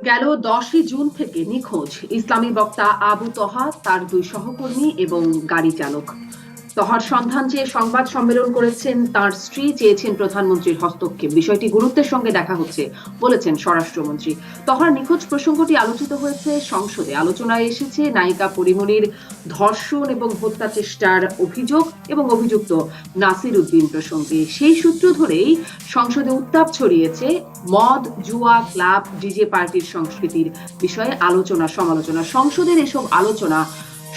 গেল 10ই জুন থেকে নিখোঁজ ইসলামী বক্তা আবু তহা, তার 2 সহকর্মী এবং গাড়ি চালক। তহার সন্ধান চেয়ে সংবাদ সম্মেলন করেছেন তার স্ত্রী, চেয়েছেন প্রধানমন্ত্রীর হস্তক্ষেপ। বিষয়টি গুরুত্বের সঙ্গে দেখা হচ্ছে বলেছেন স্বরাষ্ট্রমন্ত্রী। তহার নিখোঁজ প্রসঙ্গটি আলোচিত হয়েছে সংসদে। আলোচনায় এসেছে নায়িকা পরিমণির ধর্ষণ এবং হত্যা চেষ্টার অভিযোগ এবং অভিযুক্ত নাসির উদ্দিন প্রসঙ্গে। সেই সূত্র ধরেই সংসদে উত্তাপ ছড়িয়েছে মদ, জুয়া, ক্লাব, ডিজে পার্টির সংস্কৃতির বিষয়ে আলোচনা সমালোচনা। সংসদের এসব আলোচনা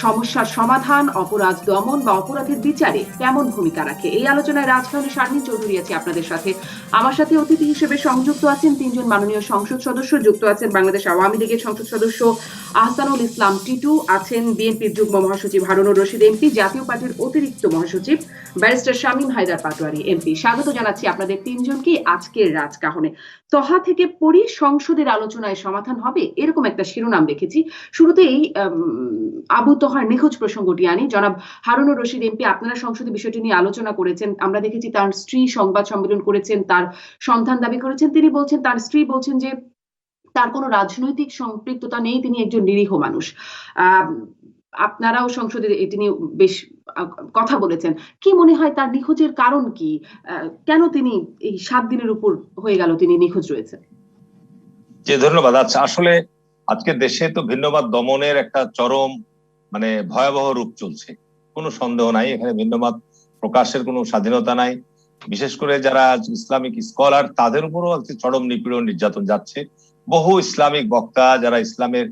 সমস্যার সমাধান, অপরাধ দমন বা অপরাধের বিচারে কেমন ভূমিকা রাখে, এই আলোচনায় রাজধানী শারমিন চৌধুরী আছে আপনাদের সাথে। আমার সাথে অতিথি হিসেবে সংযুক্ত আছেন 3 জন মাননীয় সংসদ সদস্য। যুক্ত আছেন বাংলাদেশ আওয়ামী লীগের সংসদ সদস্য আহসানুল ইসলাম টিটু, আছেন বিএনপির যুগ্ম মহাসচিব হারুনুর রশিদ এমপি, জাতীয় পার্টির অতিরিক্ত মহাসচিব ব্যারিস্টার শামীম হায়দার পাটোয়ারি এমপি। স্বাগত জানাচ্ছি আপনাদের 3 জনকে আজকের রাজকাহনে। তহা থেকে পড়ি সংসদের আলোচনায় সমাধান হবে, এরকম একটা শিরোনাম রেখেছি। শুরুতেই আবু তহার নিখোঁজ প্রসঙ্গটি আনি। জনাব হারুনুর রশিদ এমপি, আপনারা সংসদে বিষয়টি নিয়ে আলোচনা করেছেন। আমরা দেখেছি তার স্ত্রী সংবাদ সম্মেলন করেছেন, তার সন্ধান দাবি করেছেন। তিনি বলছেন, তার স্ত্রী বলছেন যে তার কোনো রাজনৈতিক সম্পৃক্ততা নেই, তিনি একজন নিরীহ মানুষ। আপনারাও সংসদে এটি নিয়ে বেশ কথা বলেছেন। কি মনে হয় তার নিখোঁজের কারণ কি? কেন তিনি এই 7 দিনের উপর হয়ে গেল তিনি নিখোঁজ রয়েছেন? জি, ধন্যবাদ। আচ্ছা, আসলে আজকে দেশে তো ভিন্নমত দমনের একটা চরম ভয়াবহ রূপ চলছে, কোনো সন্দেহ নাই। এখানে ভিন্নমত প্রকাশের কোনো স্বাধীনতা নাই। বিশেষ করে যারা ইসলামিক স্কলার, তাদের উপরও আজকে চরম নিপীড়ন, নির্যাতন যাচ্ছে। বহু ইসলামিক বক্তা যারা ইসলামের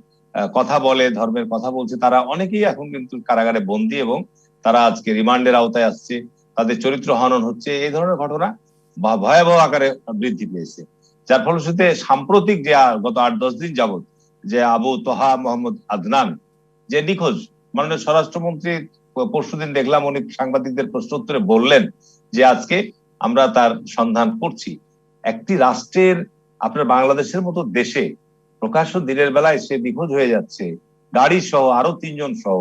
কথা বলে, ধর্মের কথা বলছে, তারা অনেকেই এখন কিন্তু কারাগারে বন্দী এবং তারা আজকে রিমান্ডের আওতায় আসছে, তাদের চরিত্র হনন হচ্ছে। এই ধরনের ঘটনা ভয়াবহ আকারে বৃদ্ধি পেয়েছে, যার ফলশ্রুতিতে সাম্প্রতিক যে গত 8-10 দিন যাবৎ যে আবু তহা মোহাম্মদ আদনান যে নিখোঁজ, মাননীয় স্বরাষ্ট্রমন্ত্রী পরশুদিন দেখলাম উনি সাংবাদিকদের প্রশ্ন উত্তরে বললেন যে আজকে আমরা তার সন্ধান করছি। একটি রাষ্ট্রের, আপনার বাংলাদেশের মতো দেশে প্রকাশ্য দিনের বেলায় সে নিখোঁজ হয়ে যাচ্ছে, গাড়ি সহ, আরো 3 জন সহ।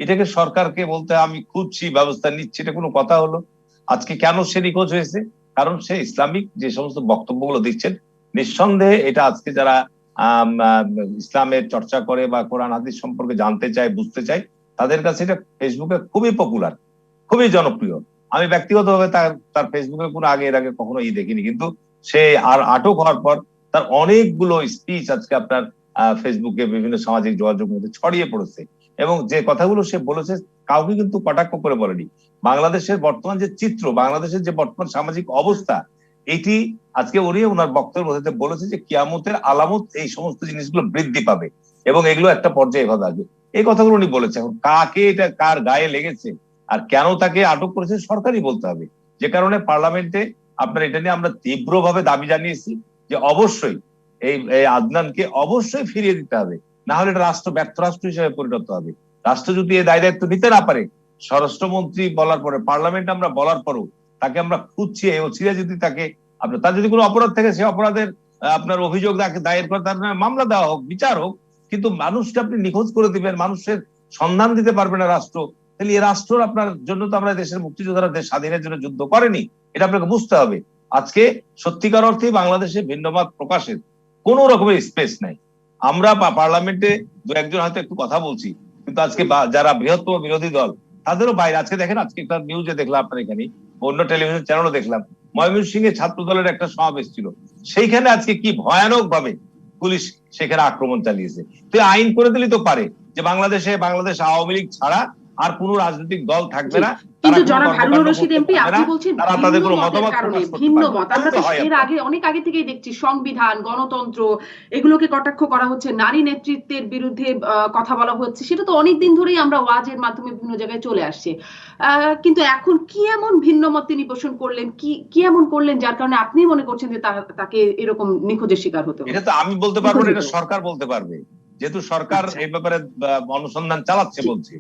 এটাকে সরকারকে বলতে আমি খুঁজছি, ব্যবস্থা নিচ্ছি, এটা কোনো কথা হলো? আজকে কেন সে নিখোঁজ হয়েছে? কারণ সে ইসলামিক যে সমস্ত বক্তব্যগুলো দিচ্ছেন, নিঃসন্দেহে এটা আজকে যারা ইসলামের চর্চা করে বা কোরআন হাদিস সম্পর্কে জানতে চায়, বুঝতে চায়, তাদের কাছে এটা ফেসবুকে খুবই পপুলার, খুবই জনপ্রিয়। আমি ব্যক্তিগতভাবে তার ফেসবুকে কোনো এর আগে কখনো দেখিনি, কিন্তু সে আর আটক হওয়ার পর তার অনেকগুলো স্পিচ আজকে আপনার ফেসবুকে বিভিন্ন সামাজিক যোগাযোগ মধ্যে ছড়িয়ে পড়েছে। এবং যে কথাগুলো সে বলেছে, কাউকে কিন্তু কটাক্ষ করে বলেনি। বাংলাদেশের বর্তমান যে চিত্র, বাংলাদেশের যে বর্তমান সামাজিক অবস্থা, এটি আজকে উনি ওনার বক্তব্যের মধ্যে বলেছে যে কিয়ামতের আলামত, এই সমস্ত জিনিসগুলো বৃদ্ধি পাবে এবং এগুলো একটা পর্যায়ে এভাবে আসবে। এই কথাগুলো উনি বলেছে। এখন কাকে এটা, কার গায়ে লেগেছে আর কেন তাকে আটক করেছে, সরকারই বলতে হবে। যে কারণে পার্লামেন্টে আপনার এটা নিয়ে আমরা তীব্রভাবে দাবি জানিয়েছি যে অবশ্যই এই আদনানকে অবশ্যই ফিরিয়ে দিতে হবে, না হলে এটা রাষ্ট্র ব্যর্থ রাষ্ট্র হিসেবে পরিণত হবে। রাষ্ট্র যদি এই দায় দায়িত্ব নিতে না পারে, স্বরাষ্ট্রমন্ত্রী বলার পরে, পার্লামেন্ট আমরা বলার পরও তাকে আমরা খুঁজছি, এই অচিরে যদি তাকে তার যদি কোনো অপরাধ থাকে, সে অপরাধের আপনার অভিযোগ দায়ের করে তার মামলা দেওয়া হোক, বিচার হোক। কিন্তু মানুষকে আপনি নিখোঁজ করে দিবেন, মানুষের সন্ধান দিতে পারবে না রাষ্ট্র, তাহলে এই রাষ্ট্র আপনার জন্য তো আমরা দেশের মুক্তিযোদ্ধারা দেশ স্বাধীনের জন্য যুদ্ধ করেনি, এটা আপনাকে বুঝতে হবে। আজকে সত্যিকার অর্থে বাংলাদেশে ভিন্নমত প্রকাশের কোন রকমের স্পেস নাই। আমরা পার্লামেন্টে 2-1 জন হয়তো একটু কথা বলছি, কিন্তু আজকে যারা বৃহত্তম বিরোধী দল, তাদেরও বাইরে। আজকে দেখেন, আজকে একটা নিউজে দেখলাম আপনার এখানে, অন্য টেলিভিশন চ্যানেলও দেখলাম, ময়মনসিংহে ছাত্র দলের একটা সমাবেশ ছিল, সেইখানে আজকে কি ভয়ানক ভাবে পুলিশ সেখানে আক্রমণ চালিয়েছে। তো আইন করে দিলেই তো পারে যে বাংলাদেশ আওয়ামী লীগ ছাড়া আর কোন রাজনৈতিক দল থাকবে না। কিন্তু জনাব হারুনুর রশিদ এমপি, আপনি বলছেন তারা তাদের কোনো মতামত কারণে প্রকাশ করতে ভিন্ন পারবে মত। আমরা তো এর আগে অনেক আগে থেকেই দেখছি সংবিধান, গণতন্ত্র, এগুলোকে কটাক্ষ করা হচ্ছে, নারী নেতৃত্বের বিরুদ্ধে কথা বলা হচ্ছে। সেটা তো অনেকদিন ধরেই আমরা ওয়াজের মাধ্যমে বিভিন্ন জায়গায় চলে আসছে। কিন্তু এখন কি এমন ভিন্ন মত তিনি পোষণ করলেন, কি এমন করলেন যার কারণে আপনি মনে করছেন যে তাকে এরকম নিখোঁজের শিকার হতে হবে? এটা তো আমি বলতে পারবো না, এটা সরকার বলতে পারবে, যেহেতু সরকার এই ব্যাপারে অনুসন্ধান চালাচ্ছে। বলছে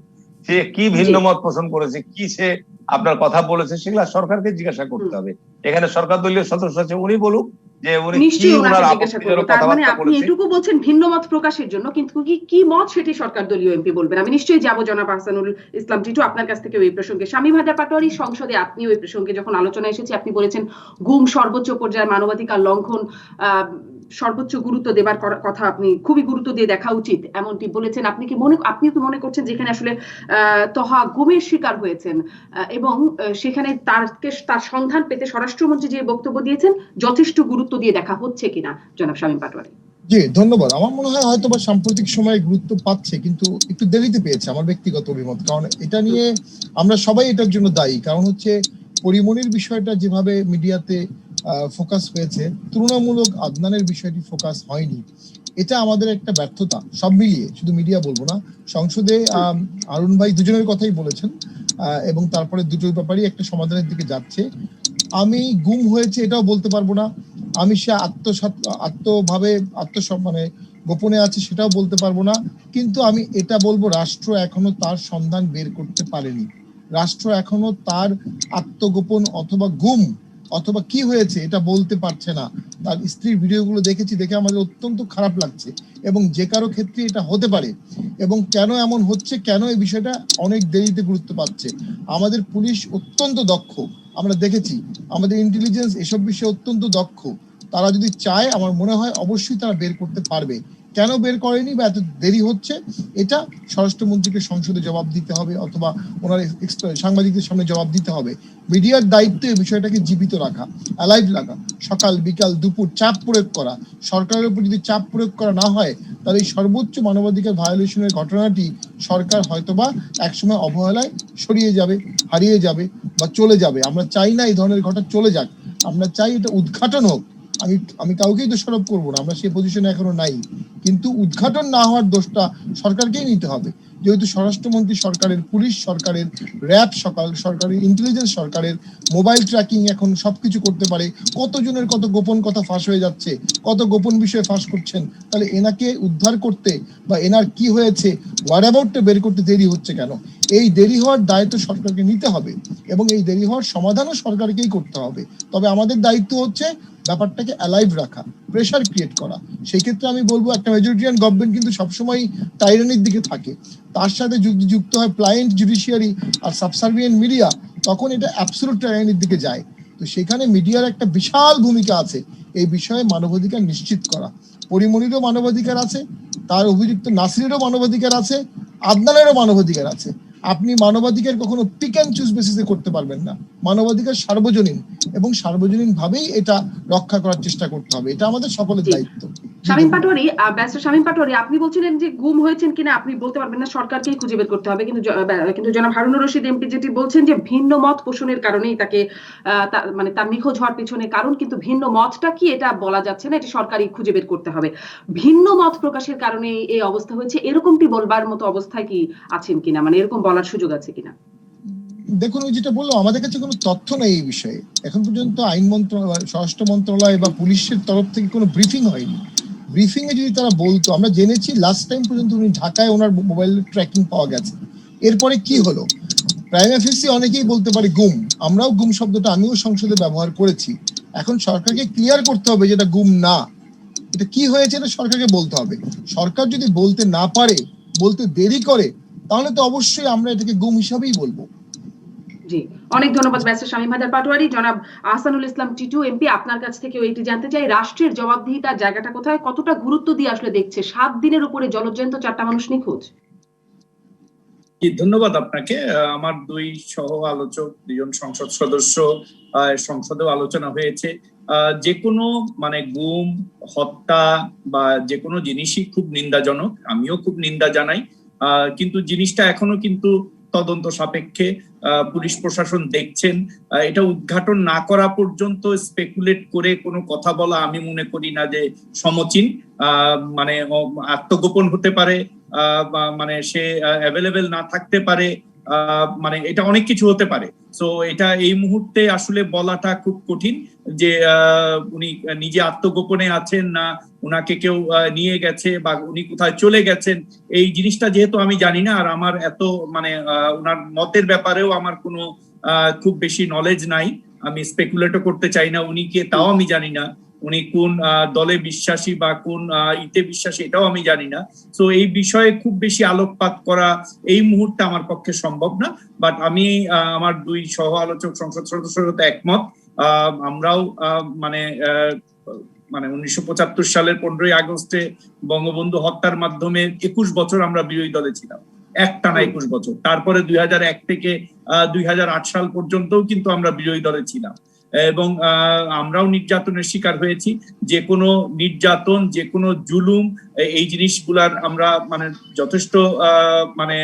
সে কি ভিন্ন মত পোষণ করেছে, কি সে আপনার কথা বলেছে, সেগুলা সরকারকে জিজ্ঞাসা করতে হবে। এখানে সরকার দলীয় সদস্য আছে, উনি বলুক যে উনি কি ওনার আপত্তিজনক কথাবার্তা আপনি এটুকু বলছেন ভিন্ন মত প্রকাশের জন্য, কিন্তু কি মত সেটি সরকার দলীয় এমপি বলবেন। আমি নিশ্চয়ই যাবো জনাব আহসানুল ইসলাম টিটু আপনার কাছ থেকে ওই প্রসঙ্গে। শামীম হায়দার পাটোয়ারি, সংসদে আপনি ওই প্রসঙ্গে যখন আলোচনা এসেছে, আপনি বলেছেন গুম সর্বোচ্চ পর্যায়ে মানবাধিকার লঙ্ঘন, সর্বোচ্চ গুরুত্ব দেবার কথা, আপনি খুবই গুরুত্ব দিয়ে দেখা উচিত এমনটি বলেছেন। আপনি কি মনে করছেন যেখানে আসলে তহা গুমের শিকার হয়েছেন এবং সেখানে তার সন্ধান পেতে স্বরাষ্ট্রমন্ত্রী যে বক্তব্য দিয়েছেন যথেষ্ট গুরুত্ব দিয়ে দেখা হচ্ছে কিনা, জনাব শামীম পাটোয়ারি? জি, ধন্যবাদ। আমার মনে হয় হয়তো বা সাম্প্রতিক সময়ে গুরুত্ব পাচ্ছে, কিন্তু একটু দেরিতে পেয়েছে, আমার ব্যক্তিগত অভিমত। কারণ এটা নিয়ে আমরা সবাই এটার জন্য দায়ী। কারণ হচ্ছে পরিমনির বিষয়টা যেভাবে মিডিয়াতে ফোকাস হয়েছে, তুলনামূলক আদনানের বিষয়টি ফোকাস হয়নি। এটা আমাদের একটা ব্যর্থতা, সব মিলিয়ে, শুধু মিডিয়া বলবো না। সংসদে আরুন ভাই দুজনের কথাই বলেছেন এবং তারপরে দুটোর ব্যাপারই একটা সমাধানের দিকে যাচ্ছে। আমি গুম হয়েছে এটাও বলতে পারবো না, আমি সে মানে গোপনে আছে সেটাও বলতে পারবো না। কিন্তু আমি এটা বলবো, রাষ্ট্র এখনো তার সন্ধান বের করতে পারেনি। রাষ্ট্র এখনো তার আত্মগোপন অথবা গুম অথবা কি হয়েছে এটা বলতে পারছে না। তার স্ত্রীর ভিডিওগুলো দেখেছি, দেখে আমাদের অত্যন্ত খারাপ লাগছে এবং যে কারো ক্ষেত্রে এটা হতে পারে। এবং কেন এমন হচ্ছে, কেন এই বিষয়টা অনেক দেরিতে গুরুত্ব পাচ্ছে। আমাদের পুলিশ অত্যন্ত দক্ষ, আমরা দেখেছি আমাদের ইন্টেলিজেন্স এসব বিষয়ে অত্যন্ত দক্ষ। তারা যদি চায়, আমার মনে হয় অবশ্যই তারা বের করতে পারবে। কেন বের করেনি বা এত দেরি হচ্ছে, এটা স্বরাষ্ট্রমন্ত্রীকে সংসদে জবাব দিতে হবে অথবা ওনার সাংবাদিকদের সামনে জবাব দিতে হবে। মিডিয়ার দায়িত্ব এই বিষয়টাকে জীবিত রাখা, অ্যালাইভ রাখা, সকাল বিকাল দুপুর চাপ প্রয়োগ করা। সরকারের উপর যদি চাপ প্রয়োগ করা না হয়, তাহলে এই সর্বোচ্চ মানবাধিকার ভায়োলেশনের ঘটনাটি সরকার হয়তোবা একসময় অবহেলায় সরিয়ে যাবে, হারিয়ে যাবে বা চলে যাবে। আমরা চাই না এই ধরনের ঘটনা চলে যাক, আমরা চাই এটা উদ্ঘাটন হোক। আমি কাউকেই দোষারোপ করবো না, আমরা সেই পজিশনে এখনো নাই। কিন্তু উদ্ঘাটন না হওয়ার দোষটা সরকারকেই নিতে হবে, যেহেতু স্বরাষ্ট্রমন্ত্রী সরকারের, পুলিশ সরকারের, র্যাব সরকারের, ইন্টেলিজেন্স সরকারের, মোবাইল ট্র্যাকিং এখন সবকিছু করতে পারে। কতজনের কত গোপন কথা ফাঁস হয়ে যাচ্ছে, কত গোপন বিষয় ফাঁস করছেন। তাহলে এনাকে উদ্ধার করতে বা এনার কি হয়েছে হোয়াট অ্যাবাউটটা বের করতে দেরি হচ্ছে কেন? এই দেরি হওয়ার দায়িত্ব সরকারকে নিতে হবে এবং এই দেরি হওয়ার সমাধানও সরকারকেই করতে হবে। তবে আমাদের দায়িত্ব হচ্ছে ব্যাপারটাকে অ্যালাইভ রাখা, প্রেশার ক্রিয়েট করা। সেই ক্ষেত্রে আমি বলবো, একটা মেজরিটিয়ান গভর্নমেন্ট কিন্তু সবসময় টাইরানির দিকে থাকে, তার সাথে যুক্ত হয় প্লায়েন্ট জুডিশিয়ারি আর সাবসার্ভিয়েন্ট মিডিয়া, তখন এটা অ্যাবসলিউট টাইরানির দিকে যায়। তো সেখানে মিডিয়ার একটা বিশাল ভূমিকা আছে এই বিষয়ে মানবাধিকার নিশ্চিত করা। পরিমনিরও মানবাধিকার আছে, তার অভিযুক্ত নাসিরেরও মানবাধিকার আছে, আদনানেরও মানবাধিকার আছে। আপনি মানবাধিকার কখনো পিক অ্যান্ড চুজ বেসিসে করতে পারবেন না। মানবাধিকার সার্বজনীন এবং সার্বজনীন ভাবেই এটা রক্ষা করার চেষ্টা করতে হবে, এটা আমাদের সকলের দায়িত্ব। শামীম পাটোয়ারি, ব্যারিস্টার শামীম পাটোয়ারি, আপনি বলছিলেন যে গুম হয়েছেন কিনা আপনি বলতে পারবেন না, সরকারকেই খুঁজে বের করতে হবে। কিন্তু জনাব হারুনুর রশিদ এমপি যেটি বলছেন যে ভিন্ন মত পোষণের কারণেই তাকে মানে তার নিখোঁজ হওয়ার পিছনে কারণ, কিন্তু ভিন্ন মতটা কি এটা বলা যাচ্ছে না, এটা সরকারই খুঁজে বের করতে হবে। ভিন্ন মত প্রকাশের কারণে এই অবস্থা হয়েছে, এরকমটি বলবার মতো অবস্থায় কি আছেন কিনা, মানে এরকম বলার সুযোগ আছে কিনা? দেখুন, ওই যেটা বললাম, আমাদের কাছে কোনো তথ্য নেই এই বিষয়ে। এখন পর্যন্ত আইন মন্ত্রণালয়, স্বরাষ্ট্র মন্ত্রণালয় বা পুলিশের তরফ থেকে কোনো ব্রিফিং হয়নি। ব্রিফিং এ যদি তারা বলতো, আমরা জেনেছি লাস্ট টাইম পর্যন্ত উনি ঢাকায়, ওনার মোবাইল ট্র্যাকিং পাওয়া গেছে। এরপরে কি হলো? প্রাইমা ফেসি অনেকেই বলতে পারে গুম, আমরাও গুম শব্দটা আমিও সংসদে ব্যবহার করেছি। এখন সরকারকে ক্লিয়ার করতে হবে যেটা গুম না, এটা কি হয়েছে এটা সরকারকে বলতে হবে। সরকার যদি বলতে না পারে, বলতে দেরি করে, তাহলে তো অবশ্যই আমরা এটাকে গুম হিসাবেই বলবো। জি, অনেক ধন্যবাদ ব্যারিস্টার শামীম হায়দার পাটোয়ারি। জনাব আহসানুল ইসলাম টিটু এমপি, আপনার কাছ থেকে এটি জানতে চাই, রাষ্ট্রের জবাবদিহিতার জায়গাটা কোথায়, কতটা গুরুত্ব দিয়ে আসলে দেখছে 7 দিনের উপরে জলজ্যান্ত 4টা মানুষ নিখোঁজ? ধন্যবাদ আপনাকে। আমার দুই সহ আলোচক, দুজন সংসদ সদস্য, সংসদেও আলোচনা হয়েছে। যে কোনো মানে গুম, হত্যা বা যে কোনো জিনিসই খুব নিন্দাজনক, আমিও খুব নিন্দা জানাই। কিন্তু জিনিসটা এখনো কিন্তু তদন্ত সাপেক্ষে, পুলিশ প্রশাসন দেখছেন। এটা উদ্ঘাটন না করা পর্যন্ত স্পেকুলেট করে কোনো কথা বলা আমি মনে করি না যে সমীচীন। মানে আত্মগোপন হতে পারে, মানে সে অ্যাভেলেবেল না থাকতে পারে, মানে এটা অনেক কিছু হতে পারে। সো এটা এই মুহূর্তে আসলে বলাটা খুব কঠিন যে উনি নিজে আত্মগোপনে আছেন না উনাকে কেউ নিয়ে গেছে বা উনি কোথায় চলে গেছেন, এই জিনিসটা যেহেতু আমি জানি না, আর আমার এত মানে উনার মতের ব্যাপারেও আমার কোনো খুব বেশি নলেজ নাই, আমি স্পেকুলেটও করতে চাই না উনি কে তাও আমি জানি না, উনি কোন দলে বিশ্বাসী বা কোন ইতে বিশ্বাসী এটাও আমি জানি না। সো এই বিষয়ে খুব বেশি আলোকপাত করা এই মুহূর্তে আমার পক্ষে সম্ভব না। বাট আমি আমার দুই সহ আলোচক সংসদ সদস্যের সাথে একমত। আমরাও মানে মানে 1975 সালের 15ই আগস্টে বঙ্গবন্ধু হত্যার মাধ্যমে 21 বছর আমরা বিরোধী দলে ছিলাম, একটানা 21 বছর। তারপরে 2001 থেকে 2008 সাল পর্যন্তও কিন্তু আমরা বিরোধী দলে ছিলাম, এবং আমরাও নির্যাতনের শিকার হয়েছি। যে কোনো নির্যাতন, যে কোনো জুলুম, এই জিনিসগুলার আমরা মানে যথেষ্ট মানে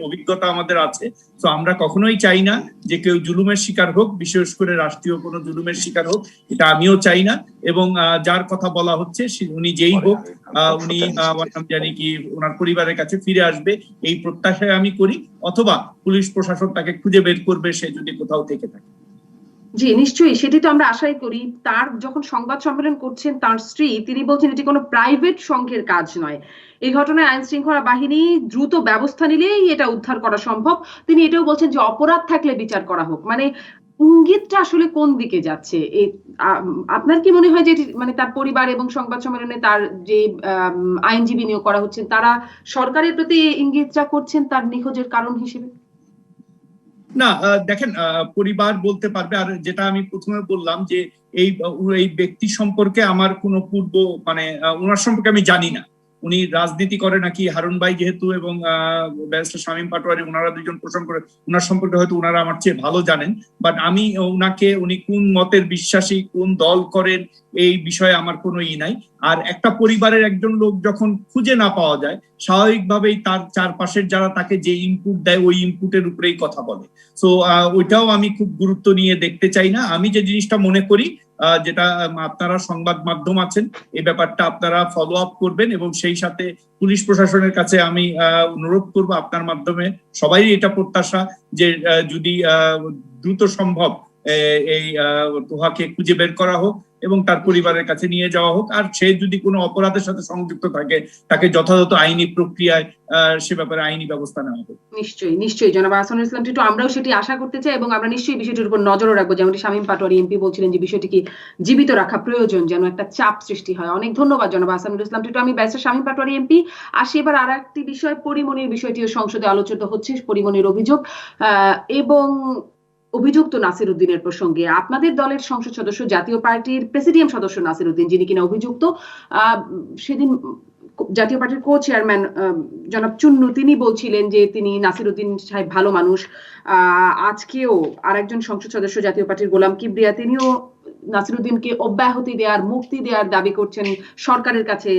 অভিজ্ঞতা আমাদের আছে। তো আমরা কখনোই চাই না যে কেউ জুলুমের শিকার হোক, বিশেষ করে রাষ্ট্রীয় কোনো জুলুমের শিকার হোক, এটা আমিও চাই না। এবং যার কথা বলা হচ্ছে উনি যেই হোক, উনি জানি কি ওনার পরিবারের কাছে ফিরে আসবে এই প্রত্যাশায় আমি করি, অথবা পুলিশ প্রশাসন তাকে খুঁজে বের করবে সে যদি কোথাও থেকে থাকে। জি নিশ্চয়ই, সেটি তো আমরা আশাই করি। তার যখন সংবাদ সম্মেলন করছেন তার স্ত্রী, তিনি বলছেন এটি কোনো প্রাইভেট সংঘের কাজ নয়, এই ঘটনায় আইন শৃঙ্খলা বাহিনী দ্রুত ব্যবস্থা নিলেই এটা উদ্ধার করা সম্ভব। তিনি এটাও বলছেন যে অপরাধ থাকলে বিচার করা হোক। মানে ইঙ্গিতটা আসলে কোন দিকে যাচ্ছে? আপনার কি মনে হয় যে মানে তার পরিবার এবং সংবাদ সম্মেলনে তার যে আইনজীবী নিয়োগ করা হচ্ছে তারা সরকারের প্রতি ইঙ্গিতটা করছেন তার নিখোঁজের কারণ হিসেবে? না, দেখেন, পরিবার বলতে পারবে। আর যেটা আমি প্রথমে বললাম যে এই ব্যক্তি সম্পর্কে আমার কোনো পূর্ব মানে ওনার সম্পর্কে আমি জানি না উনি রাজনীতি করে নাকি। হারুন ভাই যেহেতু এবং ব্যারিস্টার শামীম পাটোয়ারি ওনারা দুজন পোষণ করে, ওনার সম্পর্কে হয়তো ওনারা আমার চেয়ে ভালো জানেন। বাট আমি উনি কোন মতের বিশ্বাসী, কোন দল করেন, এই বিষয়ে আমার কোনো নাই। আর একটা পরিবারের একজন লোক যখন খুঁজে না পাওয়া যায়, স্বাভাবিকভাবেই তার চারপাশের যারা তাকে যে ইনপুট দেয় ওই ইনপুটের উপরেই কথা বলে। সো ওইটাও আমি খুব গুরুত্ব নিয়ে দেখতে চাই না। আমি যে জিনিসটা মনে করি, যেটা আপনারা সংবাদ মাধ্যম আছেন, এই ব্যাপারটা আপনারা ফলো আপ করবেন, এবং সেই সাথে পুলিশ প্রশাসনের কাছে আমি অনুরোধ করব আপনার মাধ্যমে, সবাই এটা প্রত্যাশা যে যদি দ্রুত সম্ভব এই তোহাকে খুঁজে বের করা হোক এবং তার পরিবারের কাছে নিয়ে যাওয়া হোক। আর সে যদি কোনো অপরাধের সাথে সংযুক্ত থাকে তাকে যথাযথ আইনি প্রক্রিয়ায় সে ব্যাপারে আইনি ব্যবস্থা নেওয়া হবে। নিশ্চয়ই নিশ্চয়ই জনাব আহসানুল ইসলাম টিটু, আমরাও সেটি আশা করতে চাই এবং আমরা নিশ্চয়ই বিষয়টির উপর নজরও রাখবো। যেমনটি শামীম পাটোয়ারি এমপি বলছিলেন যে বিষয়টিকে জীবিত রাখা প্রয়োজন, যেন একটা চাপ সৃষ্টি হয়। অনেক ধন্যবাদ জনাব আহসানুল ইসলাম টিটু। আমি ব্যারিস্টার শামীম পাটোয়ারি এমপি। আসি এবার আর একটি বিষয়, পরিমণির বিষয়টিও সংসদে আলোচিত হচ্ছে, পরিমণির অভিযোগ এবং অভিযুক্ত নাসির উদ্দিনের প্রসঙ্গে। আপনাদের দলের সংসদ সদস্য, জাতীয় পার্টির প্রেসিডিয়াম সদস্য নাসির উদ্দিন, যিনি কিনা অভিযুক্ত, সেদিন জাতীয় পার্টির কো চেয়ারম্যান জনাব চুন্নু তিনি বলছিলেন যে তিনি নাসির উদ্দিন সাহেব ভালো মানুষ। আজকেও আরেকজন সংসদ সদস্য জাতীয় পার্টির গোলাম কিবরিয়া, তিনিও নাসির উদ্দিনকে অব্যাহতি দেওয়ার, মুক্তি দেওয়ার দাবি করছেন, সরকারের কাছে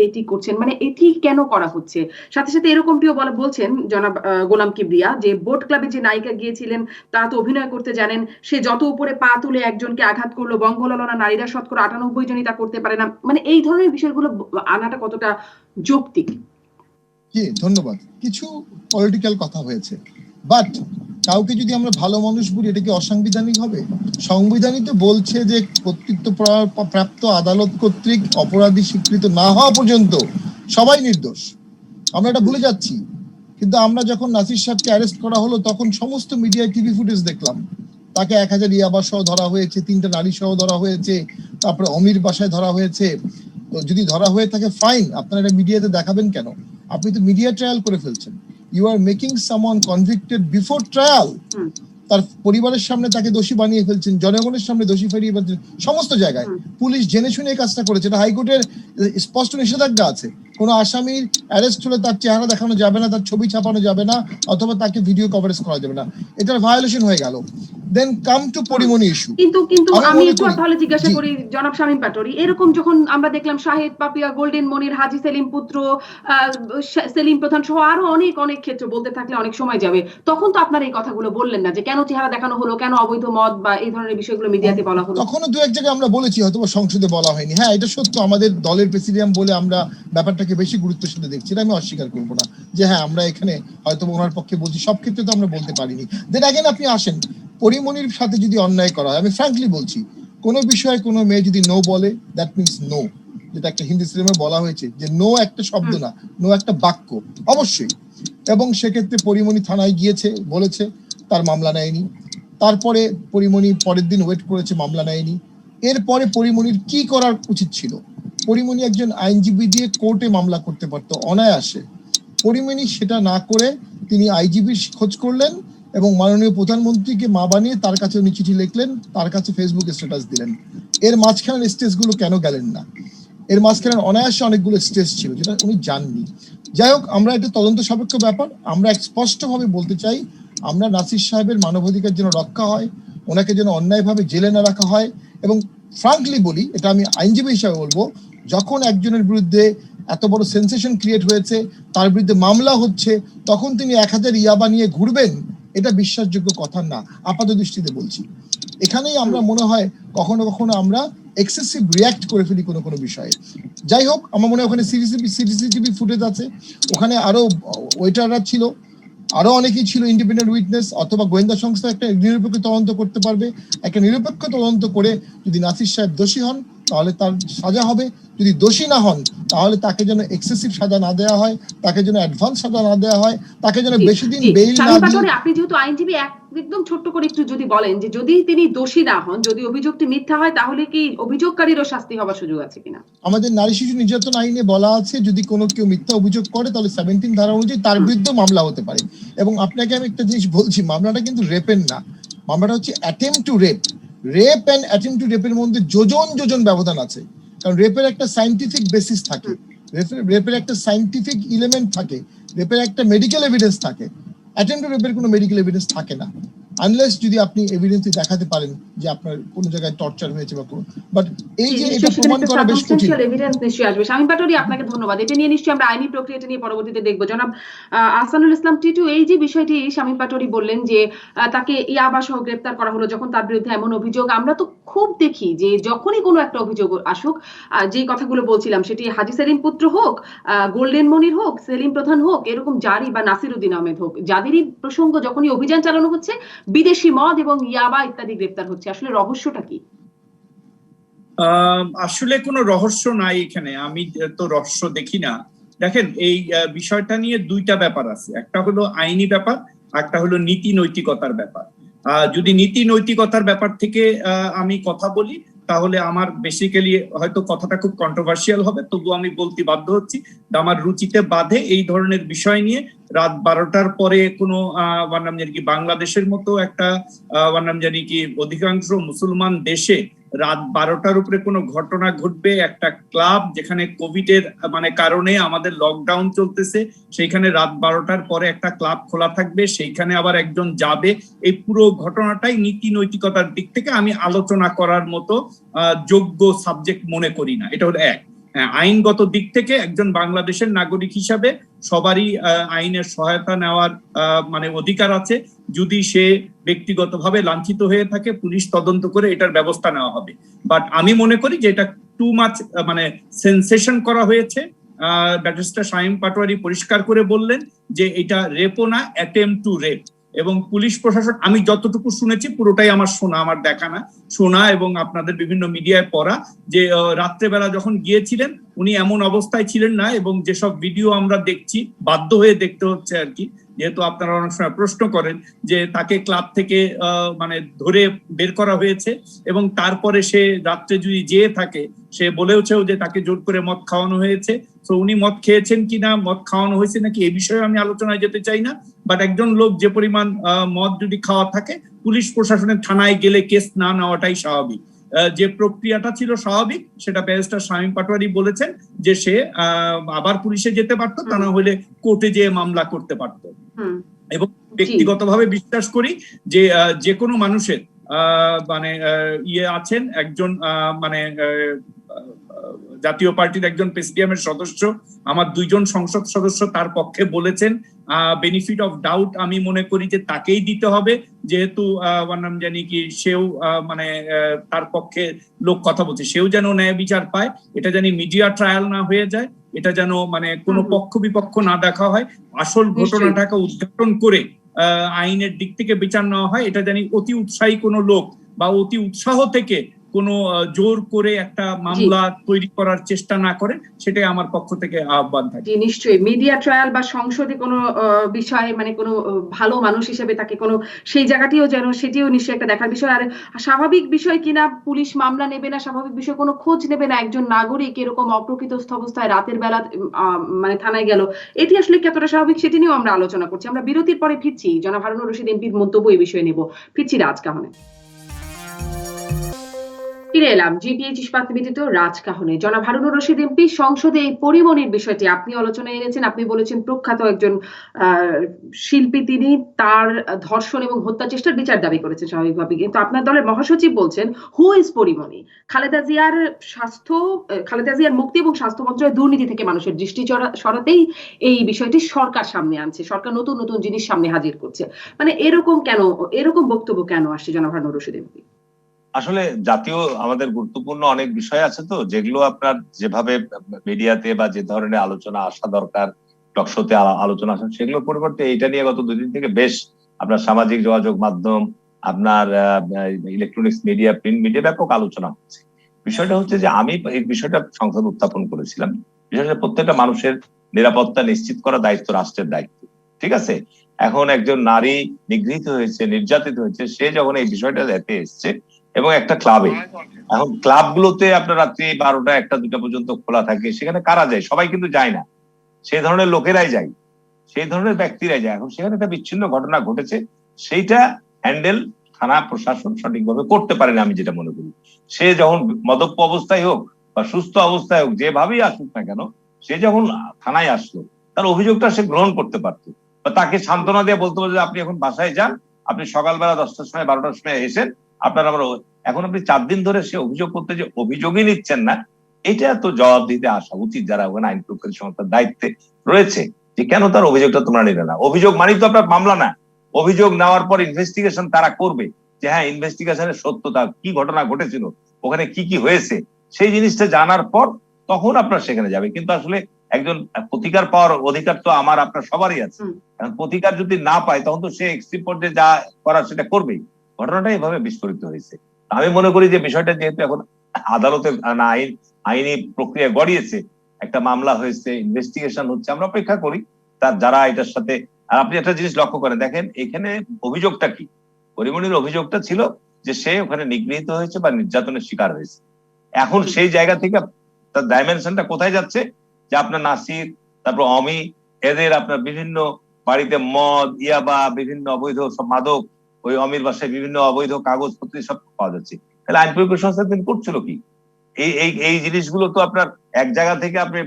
এটি করছেন। মানে এটি কেন করা হচ্ছে? সাথে সাথে এরকমটিও বলছেন জনাব গোলাম কিবরিয়া যে বোট ক্লাবে যে নায়িকা গিয়েছিলেন তারা তো অভিনয় করতে জানেন, সে যত উপরে পা তুলে একজনকে আঘাত করলো, বঙ্গললনা নারীরা 98% জনই তা করতে পারে না। মানে এই ধরনের বিষয়গুলো আনাটা কতটা যৌক্তিক? জি ধন্যবাদ। কিছু পলিটিক্যাল কথা হয়েছে, বাট কাউকে যদি আমরা ভালো মানুষ বলি এটা কি অসাংবিধানিক হবে? সংবিধানই তো বলছে যে কর্তৃত্ব প্রাপ্ত আদালত কর্তৃক অপরাধী স্বীকৃত না হওয়া পর্যন্ত সবাই নির্দোষ। আমরা এটা ভুলে যাচ্ছি। কিন্তু আমরা যখন নাসির সাহেবকে অ্যারেস্ট করা হলো তখন সমস্ত মিডিয়ায় টিভি ফুটেজ দেখলাম, তাকে 1000 ইয়াবা সহ ধরা হয়েছে, 3টা নারী সহ ধরা হয়েছে, তারপরে অমির বাসায় ধরা হয়েছে। তো যদি ধরা হয়ে থাকে ফাইন, আপনারা এটা মিডিয়াতে দেখাবেন কেন? আপনি তো মিডিয়া ট্রায়াল করে ফেলছেন। You are making someone convicted before trial. তার পরিবারের সামনে তাকে দোষী বানিয়ে ফেলছেন, জনগণের সামনে দোষী ফেরিয়ে ফেলছেন। সমস্ত জায়গায় পুলিশ জেনে শুনে এই কাজটা করেছে। এটা হাইকোর্টের স্পষ্ট নিষেধাজ্ঞা আছে। কোনো আসামির অ্যারেস্ট হলে তার চেহারা দেখানো যাবে না, তার ছবি ছাপানো যাবে না, অথবা তাকে ভিডিও কভারেজ করা যাবে না। এটার ভায়োলেশন হয়ে গেল। দেন কাম টু পরিমণি ইস্যু। কিন্তু আমি একটু তাহলে জিজ্ঞাসা করি জনাব শামীম পাটোয়ারি, এরকম যখন আমরা দেখলাম শাহেদ পাপিয়া, গোল্ডেন মনির, হাজী সেলিম পুত্র, সেলিম প্রধান সহ আরো অনেক অনেক ক্ষেত্র বলতে থাকলে অনেক সময় যাবে, তখন তো আপনারা এই কথাগুলো বললেন না যে কেন চেহারা দেখানো হলো, কেন অবৈধ মদ বা এই ধরনের বিষয়গুলো মিডিয়াতে বলা হলো? তখনও দু এক জায়গায় আমরা বলেছি, হয়তো সংসদে বলা হয়নি। হ্যাঁ এটা সত্য, আমাদের দলের প্রেসিডিয়াম বলে আমরা ব্যাপারটাকে বেশি গুরুত্বের সাথে দেখছি, এটা আমি অস্বীকার করবো না যে হ্যাঁ আমরা এখানে হয়তো ওনার পক্ষে বলছি, সব ক্ষেত্রে তো আমরা বলতে পারিনি। দেন আগেন আপনি আসেন, পরিমণির সাথে যদি অন্যায় করা হয়, আমি ফ্র্যাঙ্কলি বলছি, কোনো বিষয়ে কোনো মেয়ে যদি নো বলে দ্যাট মিনস নো, যেটা একটা হিন্দি সিনেমায় বলা হয়েছে যে নো একটা শব্দ না, নো একটা বাক্য অবশ্যই। এবং সেক্ষেত্রে পরিমণি থানায় গিয়েছে, বলেছে, তার মামলা নেয়নি। তারপরে পরিমণি পরের দিন ওয়েট করেছে, মামলা নেয়নি। এরপরে পরিমণির কি করার উচিত ছিল? পরিমণি একজন আইনজীবী দিয়ে কোর্টে মামলা করতে পারতো অনায়াসে। পরিমণি সেটা না করে তিনি আইজিবির খোঁজ করলেন এবং মাননীয় প্রধানমন্ত্রীকে মা বানিয়ে তার কাছে উনি চিঠি লিখলেন, তার কাছে ফেসবুকে স্ট্যাটাস দিলেন। এর মাঝখানের স্টেজগুলো কেন গেলেন না? এর মাঝখানে অনায়াসে অনেকগুলো স্টেজ ছিল যেটা উনি জাননি। যাই হোক, আমরা এটা তদন্ত সাপেক্ষ ব্যাপার। আমরা স্পষ্টভাবে বলতে চাই, আমরা নাসির সাহেবের মানবাধিকার যেন রক্ষা হয়, ওনাকে যেন অন্যায়ভাবে জেলে না রাখা হয়। এবং ফ্রাঙ্কলি বলি, এটা আমি আইনজীবী হিসাবে বলবো, যখন একজনের বিরুদ্ধে এত বড় সেন্সেশন ক্রিয়েট হয়েছে, তার বিরুদ্ধে মামলা হচ্ছে, তখন তিনি 1000 ইয়াবা নিয়ে ঘুরবেন, এটা বিশ্বাসযোগ্য কথা না, আপাত দৃষ্টিতে বলছি। এখানেই আমরা মনে হয় কখনো কখনো আমরা এক্সেসিভ রিয়াক্ট করে ফেলি কোনো কোনো বিষয়ে। যাই হোক, আমার মনে হয় ওখানে সিসিটিভি ফুটেজ আছে, ওখানে আরো ওয়েটাররা ছিল, আরো অনেকেই ছিল, ইন্ডিপেন্ডেন্ট উইটনেস অথবা গোয়েন্দা সংস্থা একটা নিরপেক্ষ তদন্ত করতে পারবে। একটা নিরপেক্ষ তদন্ত করে যদি নাসির সাহেব দোষী হন তাহলে তার সাজা হবে, যদি দোষী না হন তাহলে তাকে যেন এক্সেসিভ সাজা না দেওয়া হয়, তাকে যেন অ্যাডভান্স সাজা না দেওয়া হয়, তাকে যেন বেশি দিন বেইল না দিয়ে। আপনি যেহেতু আইনজীবী, একদম ছোট্ট করে একটু যদি বলেন যে যদি তিনি দোষী না হন, যদি অভিযোগটি মিথ্যা হয়, তাহলে কি অভিযোগকারীরও শাস্তি হওয়ার সুযোগ আছে কিনা? আমাদের নারী শিশু নির্যাতন আইনে বলা আছে, যদি কোনো কেউ মিথ্যা অভিযোগ করে তাহলে 17 ধারা অনুযায়ী তার বিরুদ্ধে মামলা হতে পারে। এবং আপনাকে আমি একটা জিনিস বলছি, মামলাটা কিন্তু রেপের না, মামলাটা হচ্ছে attempt to rape. Rape and attempt to রেপের মধ্যে যোজন ব্যবধান আছে, কারণ রেপের একটা সায়েন্টিফিক বেসিস থাকে, রেপের একটা সায়েন্টিফিক এলিমেন্ট থাকে, রেপের একটা মেডিকেল এভিডেন্স থাকে। অ্যাটেম্পট টু রেপের কোনো মেডিকেল এভিডেন্স থাকে না, আনলেস যদি আপনি এভিডেন্স দেখাতে পারেন যে আপনার কোনো জায়গায় টর্চার হয়েছে বা কোনো। বাট এই যে এটা প্রমাণ করা বেশ কঠিন। এভিডেন্স নিশ্চয়ই আসবে। শামীম পাটোয়ারী, আপনাকে ধন্যবাদ। এটা নিয়ে নিশ্চয়ই আমরা আইনি প্রক্রিয়াটা নিয়ে পরবর্তীতে দেখব। জনাব আহসানুল ইসলাম টিটু, এই যে বিষয়টি শামীম পাটোয়ারী বললেন যে তাকে ইয়াবা সহ গ্রেফতার করা হলো যখন তার বিরুদ্ধে এমন অভিযোগ, আমরা তো খুব দেখি যে যখনই কোনো একটা অভিযোগ আসুক, যে কথাগুলো বলছিলাম, সেটি হাজী সেলিম পুত্র হোক, গোল্ডেন মনির হোক, সেলিম প্রধান হোক, এরকম জারি বা নাসিরউদ্দিন আহমেদ হোক, যাদেরই প্রসঙ্গ যখনই অভিযান চালানো হচ্ছে, বিদেশি মদ এবং ইয়াবা ইত্যাদি গ্রেফতার হচ্ছে। আসলে রহস্যটা কি? আসলে কোনো রহস্য নাই এখানে, আমি তো রহস্য দেখি না। দেখেন, এই বিষয়টা নিয়ে দুইটা ব্যাপার আছে, একটা হলো আইনি ব্যাপার, একটা হলো নীতি নৈতিকতার ব্যাপার। যদি নীতি নৈতিকতার ব্যাপার থেকে আমি কথা বলি, তাহলে আমার বেসিক্যালি হয়তো কথাটা খুব কন্ট্রোভার্সিয়াল হবে, তবু আমি বলতে বাধ্য হচ্ছি। আমার রুচিতে বাধে এই ধরনের বিষয় নিয়ে রাত 12টার পরে কোনো বাংলাদেশের মতো একটা অধিকাংশ মুসলমান দেশে রাত 12টার উপরে কোনো ঘটনা ঘটবে, একটা ক্লাব যেখানে কোভিড এর কারণে আমাদের লকডাউন চলতেছে, সেইখানে রাত 12টার পরে একটা ক্লাব খোলা থাকবে, সেইখানে আবার একজন যাবে, এই পুরো ঘটনাটাই নীতি নৈতিকতার দিক থেকে আমি আলোচনা করার মতো যোগ্য সাবজেক্ট মনে করি না। এটা হলো এক। আইনগত দিক থেকে একজন বাংলাদেশের নাগরিক হিসাবে সবারই আইনের সহায়তা নেওয়ার অধিকার আছে। যদি সে ব্যক্তিগতভাবে লাঞ্ছিত হয়ে থাকে, পুলিশ তদন্ত করে এটার ব্যবস্থা নেওয়া হবে। বাট আমি মনে করি যে এটা টু মাচ সেন্সেশন করা হয়েছে। ব্যারিস্টার শামীম পাটোয়ারী পরিষ্কার করে বললেন যে এটা রেপও না, অ্যাটেম্পট টু রেপ। এবং পুলিশ প্রশাসন, আমি যতটুকু শুনেছি পুরোটাই আমার শোনা, আমার দেখা না, শোনা এবং আপনাদের বিভিন্ন মিডিয়ায় পড়া, যে রাত্রেবেলা যখন গিয়েছিলেন উনি এমন অবস্থায় ছিলেন না, এবং যেসব ভিডিও আমরা দেখছি, বাধ্য হয়ে দেখতে হচ্ছে আর কি, যেহেতু আপনারা অনেক সময় প্রশ্ন করেন যে তাকে ক্লাব থেকে ধরে বের করা হয়েছে, এবং তারপরে সে রাত্রে যদি যেয়ে থাকে, সে বলেওছেও যে তাকে জোর করে মদ খাওয়ানো হয়েছে। তো উনি মদ খেয়েছেন কিনা, মদ খাওয়ানো হয়েছে নাকি, এই বিষয়ে আমি আলোচনায় যেতে চাই না। বাট একজন লোক যে পরিমাণ মদ যদি খাওয়া থাকে, পুলিশ প্রশাসনের থানায় গেলে কেস না নেওয়াটাই স্বাভাবিক। যে প্রক্রিয়াটা ছিল স্বাভাবিক, সেটা ব্যারিস্টার শামীম পাটোয়ারী বলেছেন যে সে আবার পুলিশে যেতে পারতো, তা না হলে কোর্টে যেয়ে মামলা করতে পারতো। এবং ব্যক্তিগতভাবে বিশ্বাস করি যে যে কোনো মানুষের আছেন একজন জাতীয় পার্টির একজন প্রেসিডিয়ামের সদস্য, আমার 2 জন সংসদ সদস্য তার পক্ষে বলেছেন। বেনিফিট অফ ডাউট আমি মনে করি যে তাকেই দিতে হবে, যেহেতু সেও তার পক্ষে লোক কথা বলছে, সেও যেন ন্যায় বিচার পায়, এটা যেন মিডিয়া ট্রায়াল না হয়ে যায়, এটা যেন কোনো পক্ষ বিপক্ষ না দেখা হয়, আসল ঘটনাটাকে উদ্ঘাটন করে আইনের দিক থেকে বিচার নেওয়া হয়, এটা জানি অতি উৎসাহী কোনো লোক বা অতি উৎসাহ থেকে কোনো জোর করে একটা মামলা তৈরি করার চেষ্টা না করে, সেটাই আমার পক্ষ থেকে আহ্বান থাকে। নিশ্চয়ই মিডিয়া ট্রায়াল বা সংসদে কোনো বিষয়ে কোনো ভালো মানুষ হিসেবে তাকে কোনো সেই জায়গাটিও যেন, সেটিও নিশ্চয়ই একটা দেখার বিষয়। আর স্বাভাবিক বিষয় কিনা পুলিশ মামলা নেবে না, স্বাভাবিক বিষয় কোনো খোঁজ নেবে না, একজন নাগরিক এরকম অপ্রকৃতস্থ অবস্থায় রাতের বেলা থানায় গেল, এটি আসলে কতটা স্বাভাবিক, সেটি নিয়েও আমরা আলোচনা করছি। আমরা বিরতির পরে ফিরছি, জনাব হারুনুর রশিদ এমপির মন্তব্য এই বিষয়ে নেব, ফিরছি রাজকাহনে। ফিরে এলাম জিপিএইচ ইস্পাত নিবেদিত রাজকাহনে। জনাব হারুনুর রশিদ এমপি সংসদে এই পরিমণির বিষয়টি আপনি আলোচনায় এনেছেন। আপনি বলেছেন প্রখ্যাত একজন শিল্পী, তিনি তার ধর্ষণ এবং হত্যা চেষ্টার বিচার দাবি করেছেন স্বাভাবিকভাবে, কিন্তু আপনার দলের মহাসচিব বলছেন হু ইজ পরিমণি? খালেদা জিয়ার মুক্তি এবং স্বাস্থ্য মন্ত্রণালয়ের দুর্নীতি থেকে মানুষের দৃষ্টি সরাতেই এই বিষয়টি সরকার সামনে আনছে, সরকার নতুন নতুন জিনিস সামনে হাজির করছে। মানে এরকম বক্তব্য কেন আসছে জনাব হারুনুর রশিদ এমপি? আসলে জাতীয় আমাদের গুরুত্বপূর্ণ অনেক বিষয় আছে, তো যেগুলো আপনার যেভাবে মিডিয়াতে বা যে ধরনের আলোচনা আসা দরকার, টকশোতে আলোচনা আসা, সেগুলোর পরিবর্তে এটা নিয়ে গত 2 দিন থেকে বেশ আপনার সামাজিক যোগাযোগ মাধ্যম, আপনার ইলেকট্রনিক্স মিডিয়া, প্রিন্ট মিডিয়া ব্যাপক আলোচনা হচ্ছে। বিষয়টা হচ্ছে যে আমি এই বিষয়টা সংসদ উত্থাপন করেছিলাম। বিষয়টা প্রত্যেকটা মানুষের নিরাপত্তা নিশ্চিত করা দায়িত্ব রাষ্ট্রের দায়িত্ব, ঠিক আছে? এখন একজন নারী নিগৃহীত হয়েছে, নির্যাতিত হয়েছে, সে যখন এই বিষয়টা দেখতে এসছে এবং একটা ক্লাবে, এখন ক্লাবগুলোতে আপনার রাত্রি 12টা 1টা 2টা পর্যন্ত খোলা থাকে, সেখানে কারা যায়? সবাই কিন্তু যায় না, সেই ধরনের লোকেরাই যায়, সেই ধরনের ব্যক্তিরাই যায়। এখন সেখানে একটা বিচ্ছিন্ন ঘটনা ঘটেছে, সেইটা হ্যান্ডেল থানা প্রশাসন সঠিকভাবে করতে পারে না, আমি যেটা মনে করি। সে যখন মদ্যপ অবস্থায় হোক বা সুস্থ অবস্থায় হোক, যেভাবেই আসুক না কেন, সে যখন থানায় আসলো, তার অভিযোগটা সে গ্রহণ করতে পারতো, বা তাকে সান্ত্বনা দিয়ে বলতে পারতো যে আপনি এখন বাসায় যান, আপনি সকালবেলা 10টার সময় 12টার সময় এসেন, আপনার আমরা। এখন আপনি 4 দিন ধরে সে অভিযোগ করতে যে অভিযোগই নিচ্ছেন না, এটা তো জবাব দিতে আসা উচিত যারা ওখানে আইন প্রয়োগকারী সংস্থার দায়িত্বে রয়েছে, যে কেন তার অভিযোগটা তোমরা নিলে না। অভিযোগ মানেই তো আপনার মামলা না। অভিযোগ নেওয়ার পর ইনভেস্টিগেশন তারা করবে, যে হ্যাঁ ইনভেস্টিগেশনের সত্যতা কি, ঘটনা ঘটেছিল, ওখানে কি কি হয়েছে, সেই জিনিসটা জানার পর তখন আপনার সেখানে যাবে। কিন্তু আসলে একজন প্রতিকার পাওয়ার অধিকার তো আমার আপনার সবারই আছে। এখন প্রতিকার যদি না পায়, তখন তো সে এক্সট্রিম পর্যায়ে যা করার সেটা করবেই। ঘটনাটা এভাবে বিস্ফোরিত হয়েছে। আমি মনে করি যে বিষয়টা যেহেতু এখন আদালতে না আইনি প্রক্রিয়া গড়িয়েছে, একটা মামলা হয়েছে, ইনভেস্টিগেশন হচ্ছে, আমরা অপেক্ষা করি তার যারা এটার সাথে। আর আপনি একটা জিনিস লক্ষ্য করেন, দেখেন এখানে অভিযোগটা কি। পরিমণির অভিযোগটা ছিল যে সে ওখানে নিগৃহীত হয়েছে বা নির্যাতনের শিকার হয়েছে। এখন সেই জায়গা থেকে তার ডাইমেনশনটা কোথায় যাচ্ছে, যে আপনার নাসির, তারপর অমি, এদের আপনার বিভিন্ন বাড়িতে মদ, ইয়াবা, বিভিন্ন অবৈধ সব মাদক, ওই অমির বাসায় বিভিন্ন অবৈধ কাগজপত্র সব পাওয়া যাচ্ছে। তাহলে আইন প্রয়োগের সংস্থা তিনি করছিল কি? এই এই এই জিনিসগুলো তো আপনার এক জায়গা থেকে আপনি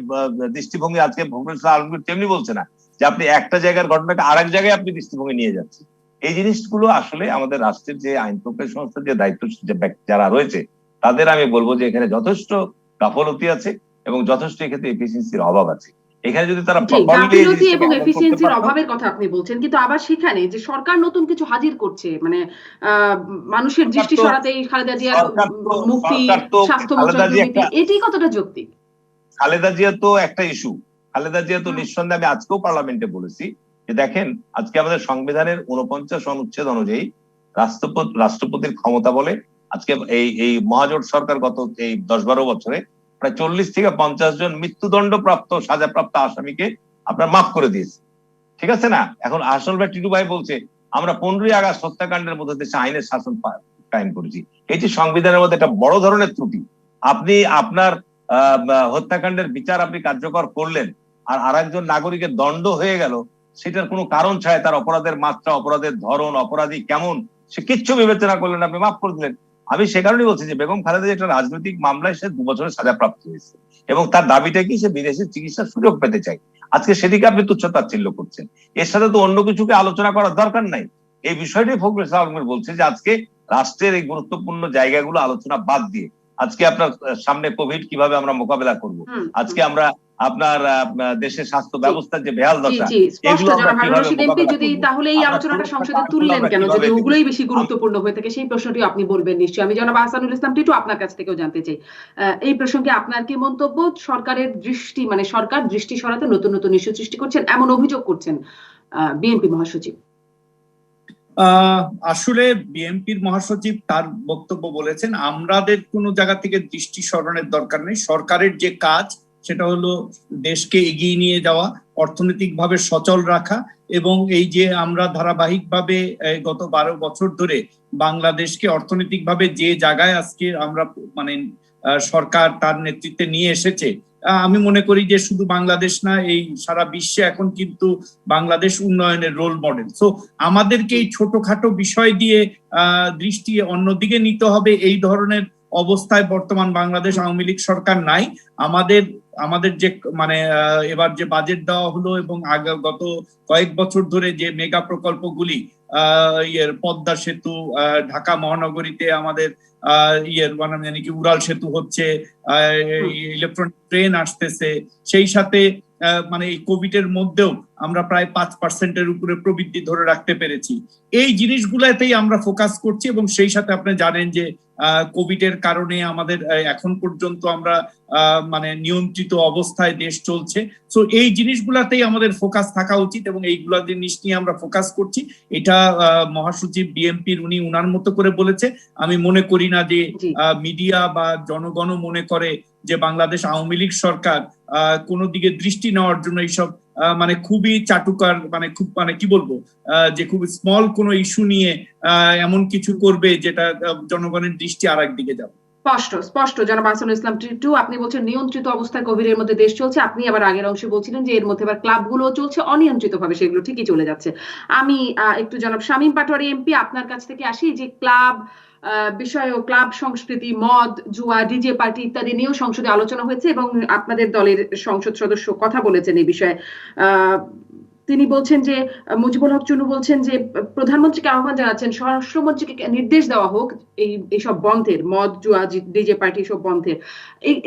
দৃষ্টিভঙ্গি, আজকে ভুবনেশ্বর আলমগীর তেমনি বলছে না যে আপনি একটা জায়গার ঘটনাকে আরেক জায়গায় আপনি দৃষ্টিভঙ্গি নিয়ে যাচ্ছেন। এই জিনিসগুলো আসলে আমাদের রাষ্ট্রের যে আইন প্রয়োগের সংস্থার যে দায়িত্ব যারা রয়েছে, তাদের আমি বলবো যে এখানে যথেষ্ট গাফলতি আছে এবং যথেষ্ট এক্ষেত্রে এফিসিয়েন্সির অভাব আছে। এখানে যদি তারা গাফিলতি এবং এফিসিয়েন্সির অভাবের কথা আপনি বলছেন, কিন্তু আবার সেখানে যে সরকার নতুন কিছু হাজির করছে, মানে মানুষের দৃষ্টি সরাতেই খালেদা জিয়ার মুক্তি, স্বাস্থ্য মন্ত্রণালয়, এটি কতটা যৌক্তিক? খালেদা জিয়া তো একটা ইস্যু। খালেদা জিয়া তো নিঃসন্দেহে, আমি আজকেও পার্লামেন্টে বলেছি যে দেখেন, আজকে আমাদের সংবিধানের 49 অনুচ্ছেদ অনুযায়ী রাষ্ট্রপতির ক্ষমতা বলে আজকে এই মহাজোট সরকার গত এই 10-12 বছরে প্রায় 40 থেকে 50 জন মৃত্যুদণ্ড প্রাপ্ত সাজাপ্রাপ্ত আসামিকে আপনার মাফ করে দিয়েছে, ঠিক আছে না? এখন আসল ভাই টিটু ভাই বলছে আমরা 15ই আগস্ট হত্যাকাণ্ডের মধ্যে দেশে আইনের শাসন কায়েম করেছি। এটি সংবিধানের মধ্যে একটা বড় ধরনের ত্রুটি। আপনি আপনার হত্যাকাণ্ডের বিচার আপনি কার্যকর করলেন, আর আরেকজন নাগরিকের দণ্ড হয়ে গেল, সেটার কোনো কারণ ছাড়া, তার অপরাধের মাত্রা, অপরাধের ধরন, অপরাধী কেমন, সে কিচ্ছু বিবেচনা করলেন, আপনি মাফ করে দিলেন। আমি সে কারণেই বলছি যে বেগম খালেদা একটা রাজনৈতিক মামলায় সে 2 বছরের সাজাপ্রাপ্ত হয়েছে এবং তার দাবিটা কি, সে বিদেশে চিকিৎসার সুযোগ পেতে চায়। আজকে সেদিকে আপনি তুচ্ছ-তাচ্ছিল্য করছেন। এর সাথে তো অন্য কিছুকে আলোচনা করার দরকার নাই। এই বিষয়টাই ফখরুল ইসলাম আলমগীর বলছে যে আজকে রাষ্ট্রের এই গুরুত্বপূর্ণ জায়গাগুলো আলোচনা বাদ দিয়ে, আজকে আপনার সামনে কোভিড কিভাবে আমরা মোকাবেলা করব, আজকে আমরা আপনার দেশের স্বাস্থ্য ব্যবস্থার যে বেহাল দশা, তাহলে এই আলোচনাটা সংসদে তুললেন কেন, যদি ওগুলোই বেশি গুরুত্বপূর্ণ হয়ে থাকে? সেই প্রশ্নটি আপনি বলবেন নিশ্চয়ই। আমি জনাব আহসানুল ইসলাম টিটু আপনার কাছ থেকেও জানতে চাই এই প্রসঙ্গে আপনার কি মন্তব্য? সরকারের দৃষ্টি, মানে সরকার দৃষ্টি সরাতে নতুন নতুন ইস্যু সৃষ্টি করছেন, এমন অভিযোগ করছেন বিএনপি মহাসচিব। আসলে বিএনপির মহাসচিব তার বক্তব্য বলেছেন, আমাদের কোনো জায়গা থেকে দৃষ্টি সরানোর দরকার নেই। সরকারের যে কাজ সেটা হলো দেশকে এগিয়ে নিয়ে যাওয়া, অর্থনৈতিকভাবে সচল রাখা, এবং এই যে আমরা ধারাবাহিকভাবে গত 12 বছর ধরে বাংলাদেশকে অর্থনৈতিকভাবে যে জায়গায় আজকে আমরা মানে সরকার তার নেতৃত্বে নিয়ে এসেছে, আমি মনে করি যে শুধু বাংলাদেশ না, এই সারা বিশ্বে এখন কিন্তু বাংলাদেশ উন্নয়নের রোল মডেল। সো আমাদেরকে এই ছোটখাটো বিষয় দিয়ে দৃষ্টি অন্যদিকে নিতে হবে, এই ধরনের অবস্থায় বর্তমান বাংলাদেশ আওয়ামী লীগ সরকার নাই। আমাদের যে মানে এবার যে বাজেট দেওয়া হলো এবং গত কয়েক বছর ধরে যে মেগা প্রকল্পগুলি পদ্মা সেতু, ঢাকা মহানগরীতে আমাদের মানে কি উড়াল সেতু হচ্ছে, ইলেকট্রনিক ট্রেন আসতেছে, সেই সাথে মানে এই কোভিড এর মধ্যেও আমরা প্রায় 5% উপরে প্রবৃদ্ধি ধরে রাখতে পেরেছি। এই জিনিসগুলাতেই আমরা ফোকাস করছি এবং সেই সাথে আপনি জানেন যে কোভিড এর কারণে আমাদের এখন পর্যন্ত আমরা মানে নিয়ন্ত্রিত অবস্থায় দেশ চলছে। সো এই জিনিসগুলাতেই আমাদের ফোকাস থাকা উচিত এবং এইগুলা জিনিস নিয়ে আমরা ফোকাস করছি। এটা মহাসচিব বিএনপির উনার মতো করে বলেছে। আমি মনে করি না যে মিডিয়া বা জনগণ মনে করে যে বাংলাদেশ আওয়ামী লীগ সরকার কোনো দিকে দৃষ্টি নেওয়ার জন্য এইসব মানে খুবই চাটুকার, মানে খুব মানে কি বলবো, যে খুব স্মল কোনো ইস্যু নিয়ে এমন কিছু করবে যেটা জনগণের দৃষ্টি আর একদিকে যাবে। স্পষ্ট জনাব আহসানুল ইসলাম টিটু, আপনি বলছেন নিয়ন্ত্রিত অবস্থায় কোভিড এর মধ্যে দেশ চলছে, আপনি আবার আগের অংশে বলছিলেন যে এর মধ্যে আবার ক্লাবগুলো চলছে অনিয়ন্ত্রিত ভাবে, সেগুলো ঠিকই চলে যাচ্ছে। আমি একটু জনাব শামীম পাটোয়ারি এমপি আপনার কাছ থেকে আসি, যে ক্লাব বিষয় ও ক্লাব সংস্কৃতি, মদ, জুয়া, ডিজে পার্টি ইত্যাদি নিয়েও সংসদে আলোচনা হয়েছে এবং আপনাদের দলের সংসদ সদস্য কথা বলেছেন এই বিষয়ে। তিনি বলছেন যে, মুজিবুল হক চুনু বলছেন যে প্রধানমন্ত্রীকে আহ্বান জানাচ্ছেন স্বরাষ্ট্রমন্ত্রীকে নির্দেশ দেওয়া হোক এইসব বন্ধের, মদ, জুয়া, ডিজে পার্টি সব বন্ধের।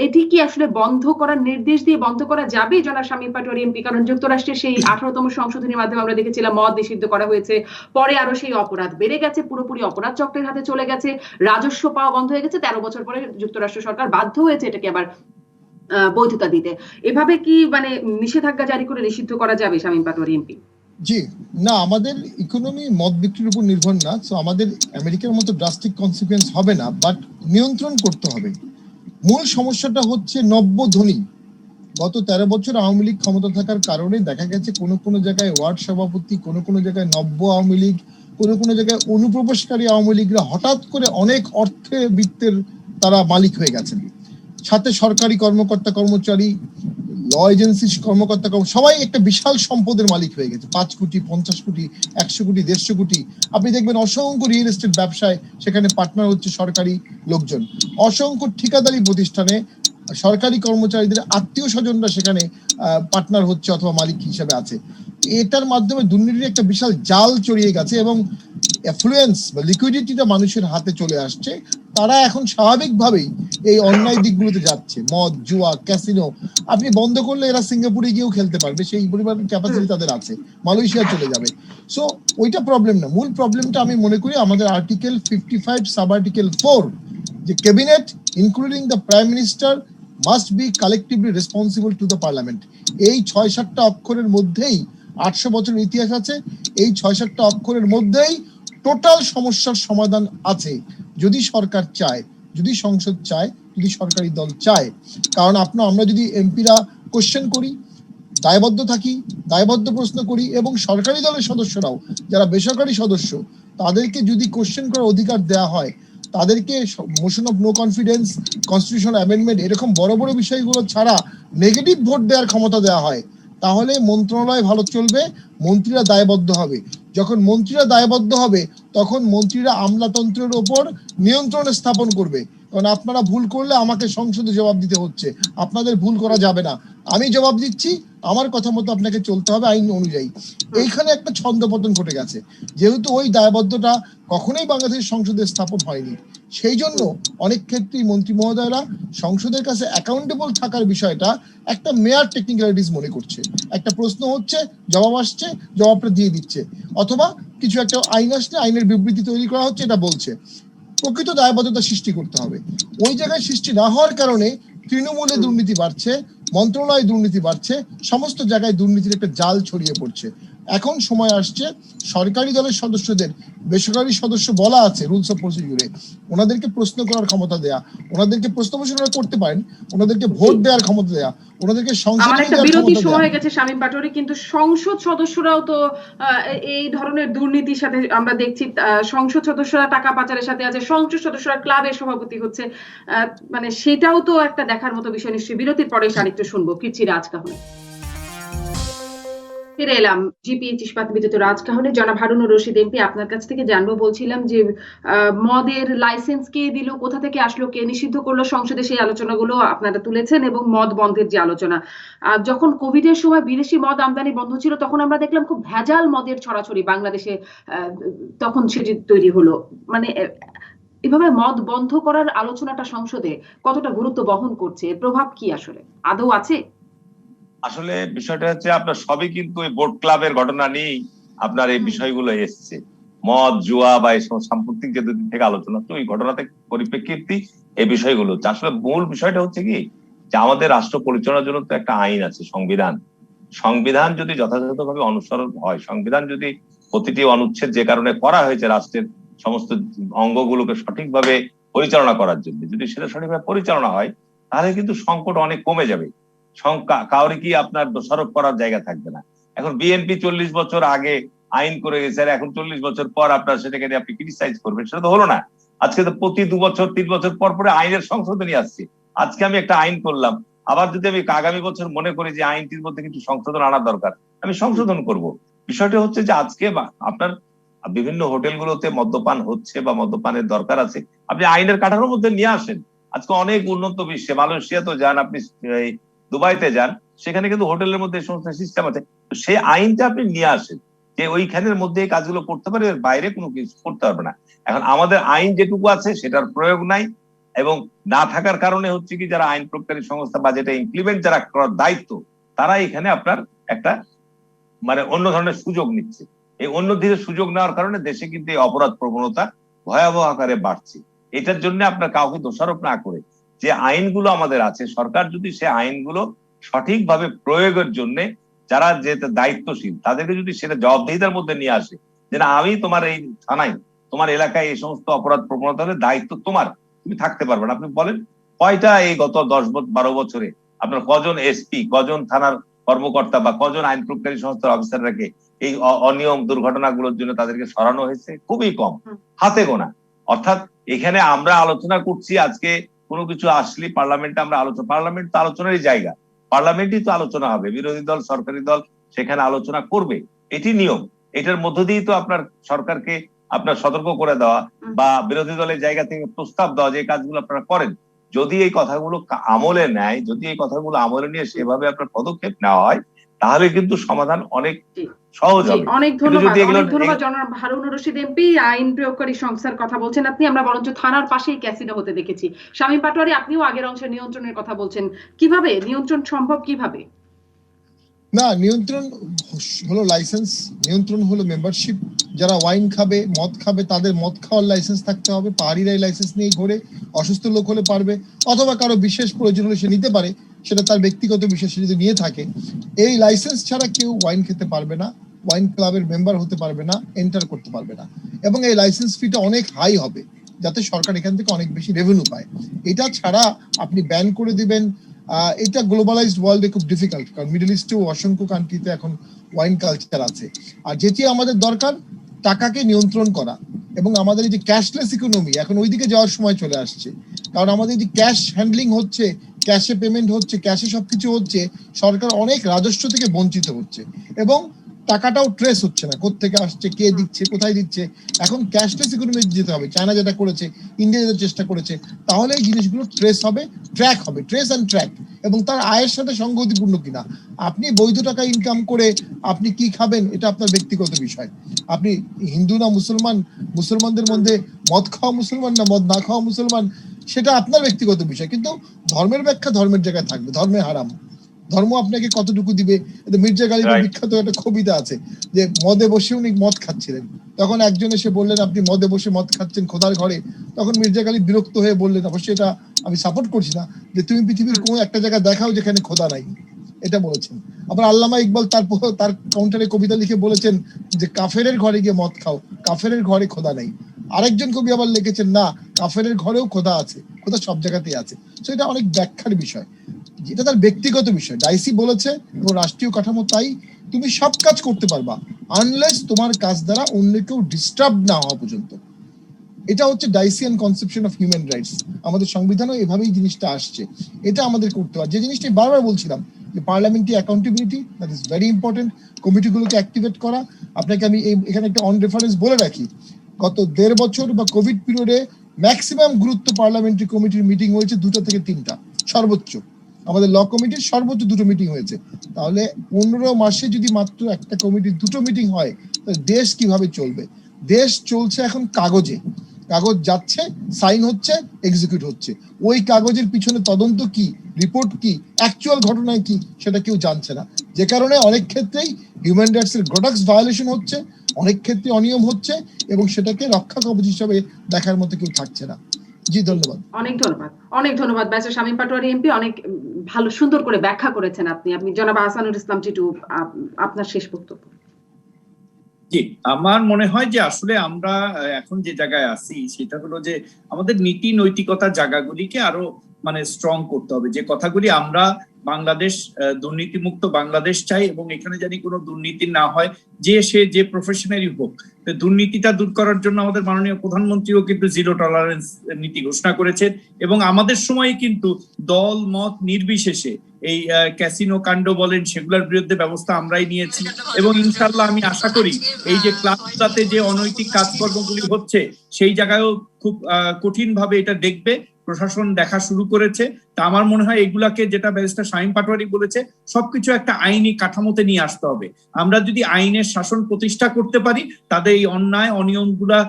এটি কি আসলে বন্ধ করার নির্দেশ দিয়ে বন্ধ করা যাবে জনাব শামীম পাটোয়ারি এমপি? কারণ যুক্তরাষ্ট্রের সেই 18তম সংশোধনীর মাধ্যমে আমরা দেখেছিলাম মদ নিষিদ্ধ করা হয়েছে, পরে আরো সেই অপরাধ বেড়ে গেছে, পুরোপুরি অপরাধ চক্রের হাতে চলে গেছে, রাজস্ব পাওয়া বন্ধ হয়ে গেছে, 13 বছর পরে যুক্তরাষ্ট্র সরকার বাধ্য হয়েছে এটাকে আবার বৈধতা দিতে। এভাবে কি মানে নিষেধাজ্ঞা জারি করে নিষিদ্ধ করা যাবে শামীম পাটোয়ারি এমপি? জি না, আমাদের ইকোনমি মদ বিক্রির উপর নির্ভর না, তো আমাদের আমেরিকার মতো ড্রাস্টিক কনসিকুয়েন্স হবে না, বাট নিয়ন্ত্রণ করতে হবে। মূল সমস্যাটা হচ্ছে নব্য ধ্বনি। গত 13 বছর আওয়ামী লীগ ক্ষমতা থাকার কারণে দেখা গেছে কোনো জায়গায় ওয়ার্ড সভাপতি, কোনো জায়গায় নব্য আওয়ামী লীগ, কোনো জায়গায় অনুপ্রবেশকারী আওয়ামী লীগরা হঠাৎ করে অনেক অর্থে বৃত্তের তারা মালিক হয়ে গেছেন। সাথে সরকারি কর্মকর্তা কর্মচারী, ল এজেন্সির কর্মকর্তা সবাই একটা বিশাল সম্পদের মালিক হয়ে গেছে। 5 কোটি, 50 কোটি, 100 কোটি, 150 কোটি। আপনি দেখবেন অসংখ্য রিয়েল এস্টেট ব্যবসায় সেখানে পার্টনার হচ্ছে সরকারি লোকজন। অসংখ্য ঠিকাদারি প্রতিষ্ঠানে সরকারি কর্মচারীদের আত্মীয় স্বজনরা সেখানে পার্টনার হচ্ছে অথবা মালিক হিসেবে আছে। এটার মাধ্যমে দুর্নীতির একটা বিশাল জাল চড়িয়ে গেছে এবং অ্যাফ্লুয়েন্স বা লিকুইডিটিটা মানুষের হাতে চলে আসছে। তারা এখন স্বাভাবিকভাবেই এই অন্যায় দিকগুলোতে যাচ্ছে। মদ, জুয়া, ক্যাসিনো আপনি বন্ধ করলে এরা সিঙ্গাপুরে গিয়েও খেলতে পারবে, সেই পরিমাণ ক্যাপাসিটি তাদের আছে, মালয়েশিয়া চলে যাবে। সো ওইটা প্রবলেম না। মূল প্রবলেমটা আমি মনে করি আমাদের আর্টিকেল 55 সাব আর্টিকেল 4, যে cabinet including the prime minister must be collectively responsible to the parliament. এই 6-7টা অক্ষরের মধ্যেই 800 বছরের ইতিহাস আছে। এই 6-7টা অক্ষরের মধ্যেই টোটাল সমস্যার সমাধান আছে, যদি সরকার চায়, যদি সংসদ চায়, যদি সরকারি দল চায়। কারণ আমরা যদি এমপিরা কোশ্চেন করি, দায়বদ্ধ থাকি, দায়বদ্ধ প্রশ্ন করি, এবং সরকারি দলের সদস্যরাও যারা বেসরকারি সদস্য তাদেরকে যদি কোশ্চেন করার অধিকার দেওয়া হয়, তাদেরকে motion of no confidence, constitutional amendment এরকম বড় বড় বিষয়গুলো ছাড়া নেগেটিভ ভোট দেওয়ার ক্ষমতা দেওয়া হয়, তাহলে মন্ত্রণালয় ভালো চলবে, মন্ত্রীরা দায়বদ্ধ হবে। যখন মন্ত্রীরা দায়বদ্ধ হবে তখন মন্ত্রীরা আমলাতন্ত্রের ওপর নিয়ন্ত্রণ স্থাপন করবে। কারণ আপনারা ভুল করলে আমাকে সংসদে জবাব দিতে হচ্ছে, আপনাদের ভুল করা যাবে না, আমি জবাব দিচ্ছি, আমার কথা মতো আপনাকে চলতে হবে আইন অনুযায়ী। এইখানে একটা ছন্দপতন ঘটে গেছে, যেহেতু ওই দায়বদ্ধতা কখনোই বাংলাদেশের সংসদে স্থাপন হয়নি। সেই জন্য অনেক ক্ষেত্রেই মন্ত্রী মহোদয়রা সংসদের কাছে অ্যাকাউন্টেবল থাকার বিষয়টা একটা মেয়ার টেকনিক্যালিটিস মনে করছে। একটা প্রশ্ন হচ্ছে, জবাব আসছে, জবাবটা দিয়ে দিচ্ছে, অথবা কিছু একটা আইন আসলে আইনের বিবৃতি তৈরি করা হচ্ছে, এটা বলছে। প্রকৃত দায়বদ্ধতা সৃষ্টি করতে হবে। ওই জায়গায় সৃষ্টি না হওয়ার কারণে তৃণমূলে দুর্নীতি বাড়ছে, মন্ত্রণালয়ে দুর্নীতি বাড়ছে, সমস্ত জায়গায় দুর্নীতির একটা জাল ছড়িয়ে পড়ছে। এখন সময় আসছে সরকারি দলের সদস্যদের, বেসরকারি সদস্য বলা আছে রুলস অফ প্রসিডিউরে, ওনাদেরকে প্রশ্ন করার ক্ষমতা দেয়া, ওনাদেরকে প্রশ্ন করতে পারেন, ওনাদেরকে ভোট দেওয়ার ক্ষমতা দেয়া, ওনাদেরকে সংসদে একটা বিরতির সময় হয়ে গেছে শামীম পাটোয়ারি, কিন্তু সংসদ সদস্যরাও তো এই ধরনের দুর্নীতির সাথে আমরা দেখছি, সংসদ সদস্যরা টাকা পাচারের সাথে আছে, সংসদ সদস্যরা ক্লাবের সভাপতি হচ্ছে, মানে সেটাও তো একটা দেখার মতো বিষয়। নিশ্চয়ই বিরতির পরে আরেকটু শুনবো, ফিরছি রাজকাহনে। ফিরে এলাম জিপিএইচ ইস্পাত বিদ্যুৎ রাজকাহনে। জনাব হারুনুর রশিদ এমপি, আপনার কাছ থেকে জানবো বলছিলাম যে মদের লাইসেন্স কে দিল, কোথা থেকে আসলো, কে নিষিদ্ধ করলো সংসদে, সেই আলোচনাগুলো আপনারা তুলেছেন এবং মদ বন্ধের যে আলোচনা। যখন কোভিড এর সময় বিদেশি মদ আমদানি বন্ধ ছিল তখন আমরা দেখলাম খুব ভেজাল মদের ছড়াছড়ি বাংলাদেশে। তখন সেটি তৈরি হলো, মানে এভাবে মদ বন্ধ করার আলোচনাটা সংসদে কতটা গুরুত্ব বহন করছে, এর প্রভাব কি আসলে আদৌ আছে? আসলে বিষয়টা হচ্ছে আপনার সবই কিন্তু ওই বোট ক্লাবের ঘটনা নিয়েই আপনার এই বিষয়গুলো এসছে। মদ, জুয়া বা এই সমস্ত সাম্প্রতিক যে দুদিন থেকে আলোচনা, তো ওই ঘটনাতে পরিপ্রেক্ষিতেই এই বিষয়গুলো হচ্ছে। আসলে মূল বিষয়টা হচ্ছে কি, যে আমাদের রাষ্ট্র পরিচালনার জন্য তো একটা আইন আছে, সংবিধান। সংবিধান যদি যথাযথভাবে অনুসরণ হয়, সংবিধান যদি প্রতিটি অনুচ্ছেদ যে কারণে করা হয়েছে রাষ্ট্রের সমস্ত অঙ্গগুলোকে সঠিকভাবে পরিচালনা করার জন্য, যদি সেটা সঠিকভাবে পরিচালনা হয়, তাহলে কিন্তু সংকট অনেক কমে যাবে। কাউরে কি আপনার দোষারোপ করার জায়গা থাকবে না। এখন বিএনপি 40 বছর আগে আইন করে গেছে, আর এখন 40 বছর পর আপনার সেটাকে নিয়ে আপনি ক্রিটিসাইজ করবেন, সেটা তো হলো না। আজকে তো প্রতি 2 বছর 3 বছর পর পরে আইনের সংশোধনী আসছে। আজকে আমি একটা আইন করলাম, আবার যদি আমি আগামী বছর মনে করি যে আইনটির মধ্যে কিছু সংশোধন আনার দরকার, আমি সংশোধন করব। বিষয়টা হচ্ছে যে আজকে আপনার বিভিন্ন হোটেলগুলোতে মদ্যপান হচ্ছে বা মদ্যপানের দরকার আছে, আপনি আইনের কাঠামোর মধ্যে নিয়ে আসেন। আজকে অনেক উন্নত বিশ্বে, মালয়েশিয়া তো যান, আপনি দুবাইতে যান, সেখানে কিন্তু হোটেলের মধ্যে সমস্ত সিস্টেম আছে। তো সেই আইনটা আপনি নিয়ে আসেন যে ওইখানের মধ্যে এই কাজগুলো করতে পারে, এর বাইরে কোনো কিছু করতে পারবে না। এখন আমাদের আইন যেটুকু আছে সেটার প্রয়োগ নাই, এবং না থাকার কারণে হচ্ছে কি, যারা আইন প্রয়োগকারী সংস্থা বা যেটা ইমপ্লিমেন্ট যারা করার দায়িত্ব, তারা এখানে আপনার একটা মানে অন্য ধরনের সুযোগ নিচ্ছে। এই অন্য দিকে সুযোগ নেওয়ার কারণে দেশে কিন্তু এই অপরাধ প্রবণতা ভয়াবহ আকারে বাড়ছে। এটার জন্য আপনার কাউকে দোষারোপ না করে, যে আইনগুলো আমাদের আছে, সরকার যদি সে আইনগুলো সঠিকভাবে প্রয়োগের জন্য যারা যে দায়িত্বশীল, তাদেরকে যদি সেটা জবাবদিহিতার মধ্যে নিয়ে আসে, যে না, আমি তোমার এই থানায়, তোমার এলাকায় এই সমস্ত অপরাধ প্রবণতা হলে দায়িত্ব তোমার, তুমি থাকতে পারবে না। আপনি বলেন কয়টা এই গত 10-12 বছরে আপনার কজন এসপি, কজন থানার কর্মকর্তা বা কজন আইন প্রয়োগকারী সংস্থার অফিসাররাকে এই অনিয়ম দুর্ঘটনাগুলোর জন্য তাদেরকে সরানো হয়েছে? খুবই কম, হাতে গোনা। অর্থাৎ এখানে আমরা আলোচনা করছি, আজকে কোনো কিছু আসলে পার্লামেন্টে আমরা আলোচনা, পার্লামেন্ট তো আলোচনারই জায়গা, পার্লামেন্টই তো আলোচনা হবে, বিরোধী দল সরকারি দল সেখানে আলোচনা করবে, এটি নিয়ম। এটার মধ্য দিয়েই তো আপনার সরকারকে আপনার সতর্ক করে দেওয়া বা বিরোধী দলের জায়গা থেকে প্রস্তাব দেওয়া যে কাজগুলো আপনারা করেন। যদি এই কথাগুলো আমলে নেয়, যদি এই কথাগুলো আমলে নিয়ে সেভাবে আপনার পদক্ষেপ নেওয়া হয়, তাহলে কিন্তু সমাধান অনেক সহজ হবে। অনেক ধন্যবাদ জনাব হারুনুর রশিদ এমপি। আইন প্রয়োগকারী সংস্থার কথা বলছেন আপনি, আমরা বরঞ্চ থানার পাশেই ক্যাসিনো হতে দেখেছি। শামীম পাটোয়ারি, আপনিও আগের অংশে নিয়ন্ত্রণের কথা বলছেন, কিভাবে নিয়ন্ত্রণ সম্ভব? কিভাবে না, নিয়ন্ত্রণ হলো লাইসেন্স, নিয়ন্ত্রণ হলো মেম্বারশিপ। যারা ওয়াইন খাবে, মদ খাবে, তাদের মদ খাওয়ার লাইসেন্স থাকতে হবে। পাহাড়িরাই লাইসেন্স নিয়ে ঘোরে, অসুস্থ লোক হলে পারবে, অথবা কারো বিশেষ প্রয়োজন হলে সে নিতে পারে, সেটা তার ব্যক্তিগত বিষয়, সে যদি নিয়ে থাকে। এই লাইসেন্স ছাড়া কেউ ওয়াইন খেতে পারবে না, ওয়াইন ক্লাবের মেম্বার হতে পারবে না, এন্টার করতে পারবে না। এবং এই লাইসেন্স ফিটা অনেক হাই হবে, যাতে সরকার এখান থেকে অনেক বেশি রেভিনিউ পায়। এটা ছাড়া আপনি ব্যান করে দিবেন, এটা গ্লোবালাইজড ওয়ার্ল্ডে খুব ডিফিকাল্ট, কারণ মিডল ইস্টেও অসংখ্য কান্ট্রিতে এখন ওয়াইন কালচার আছে। আর যেটি আমাদের দরকার, টাকাকে নিয়ন্ত্রণ করা। এবং আমাদের এই যে ক্যাশলেস ইকোনমি, এখন ওইদিকে যাওয়ার সময় চলে আসছে। কারণ আমাদের যে ক্যাশ হ্যান্ডলিং হচ্ছে, ক্যাশে পেমেন্ট হচ্ছে, ক্যাশে সবকিছু হচ্ছে, সরকার অনেক রাজস্ব থেকে বঞ্চিত হচ্ছে, এবং টাকাটাও ট্রেস হচ্ছে না, কোত্থেকে আসছে, কে দিচ্ছে, কোথায় দিচ্ছে। এখন ক্যাশলেস ইকোনমি যেতে হবে, চায়না যেটা করেছে, ইন্ডিয়া যেটা চেষ্টা করেছে, তাহলে এই জিনিসগুলো ট্রেস হবে, ট্র্যাক হবে, ট্রেস অ্যান্ড ট্র্যাক। এবং তার আয়ের সাথে সঙ্গতিপূর্ণ কিনা। আপনি বৈধ টাকা ইনকাম করে আপনি কি খাবেন, এটা আপনার ব্যক্তিগত বিষয়। আপনি হিন্দু না মুসলমান, মুসলমানদের মধ্যে মদ খাওয়া মুসলমান না মদ না খাওয়া মুসলমান, সেটা আপনার ব্যক্তিগত বিষয়। কিন্তু ধর্মের ব্যাখ্যা ধর্মের জায়গায় থাকবে, ধর্মে হারাম। ধর্ম আপনাকে কতটুকু দিবে। মির্জা গালিবের বিখ্যাত একটা কবিতা আছে, যে মদে বসে উনি মদ খাচ্ছিলেন, তখন একজন এসে বললেন, আপনি মদে বসে মদ খাচ্ছেন খোদার ঘরে। তখন মির্জা গালিব বিরক্ত হয়ে বললেন, অবশ্যই এটা আমি সাপোর্ট করছি না, যে তুমি পৃথিবীর কোনো একটা জায়গা দেখাও যেখানে খোদা নাই, এটা বলেছেন। আবার আল্লামা ইকবাল তার কাউন্টারে কবিতা লিখে বলেছেন যে কাফেরের ঘরে গিয়ে মদ খাও, কাফেরের ঘরে খোদা নাই। আরেকজন কবি আবার লিখেছেন, না, কাফেরের ঘরেও খোদা আছে, খোদা সব জায়গাতেই আছে। তো এটা অনেক ব্যাখ্যার বিষয়, এটা তার ব্যক্তিগত বিষয়। ডাইসি বলেছে এবং রাষ্ট্রীয় কাঠামো তাই, তুমি সব কাজ করতে পারবা আনলেস তোমার কাজ দ্বারা অন্য কেউ ডিস্টার্ব না হওয়া পর্যন্ত। এটা হচ্ছে ডাইসিয়ান কনসেপশন অফ হিউম্যান রাইটস। আমাদের সংবিধানও এভাবেই জিনিসটা আসছে, এটা আমাদের করতে হয়। যে জিনিসটা বারবার বলছিলাম, যে parliamentary accountability, that is very important. কমিটিগুলোকে অ্যাক্টিভেট করা। আপনাকে আমি এখানে একটা অন রেফারেন্স বলে রাখি, গত 1.5 বছর বা কোভিড পিরিয়ডে ম্যাক্সিমাম গুরুত্ব পার্লামেন্টারি কমিটির মিটিং হয়েছে 2টা থেকে 3টা সর্বোচ্চ। আমাদের ল কমিটির সর্বোচ্চ 2টো মিটিং হয়েছে। তাহলে 15 মাসে যদি মাত্র একটা কমিটির 2টো মিটিং হয়, তাহলে দেশ কিভাবে চলবে? দেশ চলছে এখন কাগজে, কাগজ যাচ্ছে, সাইন হচ্ছে, এক্সিকিউট হচ্ছে। ওই কাগজের পিছনে তদন্ত কি, রিপোর্ট কি, অ্যাকচুয়াল ঘটনায় কি, সেটা কেউ জানছে না। যে কারণে অনেক ক্ষেত্রেই হিউম্যান রাইটস এর গ্রোটাক্স ভায়োলেশন হচ্ছে, অনেক ক্ষেত্রে অনিয়ম হচ্ছে, এবং সেটাকে রক্ষা কবচ হিসাবে দেখার মতো কেউ থাকছে না। জি, ধন্যবাদ। অনেক ধন্যবাদ ব্যারিস্টার শামীম পাটোয়ারী এমপি, অনেক ভালো সুন্দর করে ব্যাখ্যা করেছেন আপনি। জনাব আহসানুল ইসলাম টিটু, আপনার শেষ বক্তব্য। জি, আমার মনে হয় যে আসলে আমরা এখন যে জায়গায় আছি সেটা হলো যে আমাদের নীতি নৈতিকতার জায়গাগুলিকে আরো মানে স্ট্রং করতে হবে। যে কথাগুলি আমরা বাংলাদেশ দুর্নীতিমুক্ত বাংলাদেশ চাই, এবং এখানে জানি কোনো দুর্নীতি না হয়, যে প্রফেশনালই হোক। দুর্নীতিটা দূর করার জন্য আমাদের মাননীয় প্রধানমন্ত্রীও কিন্তু 0 টলারেন্স নীতি ঘোষণা করেছেন, এবং আমাদের সময় কিন্তু দল মত নির্বিশেষে এই ক্যাসিনো কাণ্ড বলেন সেগুলোর বিরুদ্ধে ব্যবস্থা আমরাই নিয়েছি। এবং ইনশাল্লাহ আমি আশা করি এই যে ক্লাবগুলোতে যে অনৈতিক কাজকর্মগুলি হচ্ছে সেই জায়গায়ও খুব কঠিন ভাবে এটা দেখবে, প্রশাসন দেখা শুরু করেছে। তা আমার মনে হয় এগুলাকে, যেটা ব্যারিস্টার শামীম পাটোয়ারী বলেছে, সবকিছু একটা আইনি কাঠামোতে নিয়ে আসতে হবে। আমরা যদি আইনের শাসন প্রতিষ্ঠা করতে পারি, তাদের এই অন্যায় অনিয়মগুলা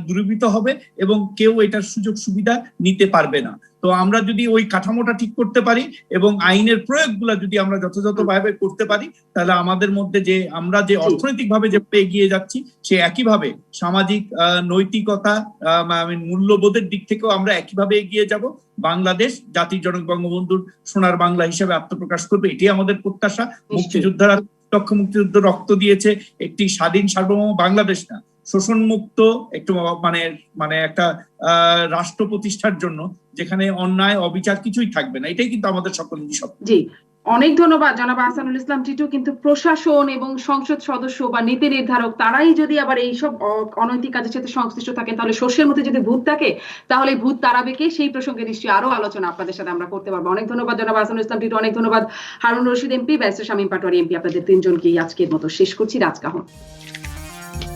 দূরীভূত হবে এবং কেউ এটার সুযোগ সুবিধা নিতে পারবে না। তো আমরা যদি ওই কাঠামোটা ঠিক করতে পারি এবং আইনের প্রয়োগগুলা যদি আমরা যথাযথভাবে করতে পারি, তাহলে আমাদের মধ্যে যে আমরা যে অর্থনৈতিকভাবে যে এগিয়ে যাচ্ছি, সে একইভাবে সামাজিক নৈতিকতা মূল্যবোধের দিক থেকেও আমরা একইভাবে এগিয়ে যাব। বাংলাদেশ জাতির জনক বঙ্গবন্ধুর সোনার বাংলা হিসেবে আত্মপ্রকাশ করবে, এটাই আমাদের প্রত্যাশা। মুক্তিযোদ্ধারা লক্ষ মুক্তিযুদ্ধ রক্ত দিয়েছে একটি স্বাধীন সার্বভৌম বাংলাদেশ না, শোষণ মুক্ত একটু মানে একটা রাষ্ট্র প্রতিষ্ঠার জন্য, যেখানে অন্যায় অবিচার কিছুই থাকবে না। এটাই কিন্তু আমাদের সকলেরই স্বপ্ন। জি, অনেক ধন্যবাদ জনাব আহসানুল ইসলাম টিটু। কিন্তু প্রশাসন এবং সংসদ সদস্য বা নীতি নির্ধারক তারাই যদি আবার এইসব অনৈতিক কাজের সাথে সংশ্লিষ্ট থাকেন, তাহলে শস্যের মধ্যে যদি ভূত থাকে, তাহলে ভূত তাড়াবে কে? সেই প্রসঙ্গে নিশ্চয়ই আরো আলোচনা আপনাদের সাথে আমরা করতে পারবো। অনেক ধন্যবাদ জনাব আহসানুল ইসলাম টিটু, অনেক ধন্যবাদ Harun Rashid MP, barrister Shamim Patwari MP. আপনাদের তিনজনকেই আজকের মতো শেষ করছি। রাজকাহন।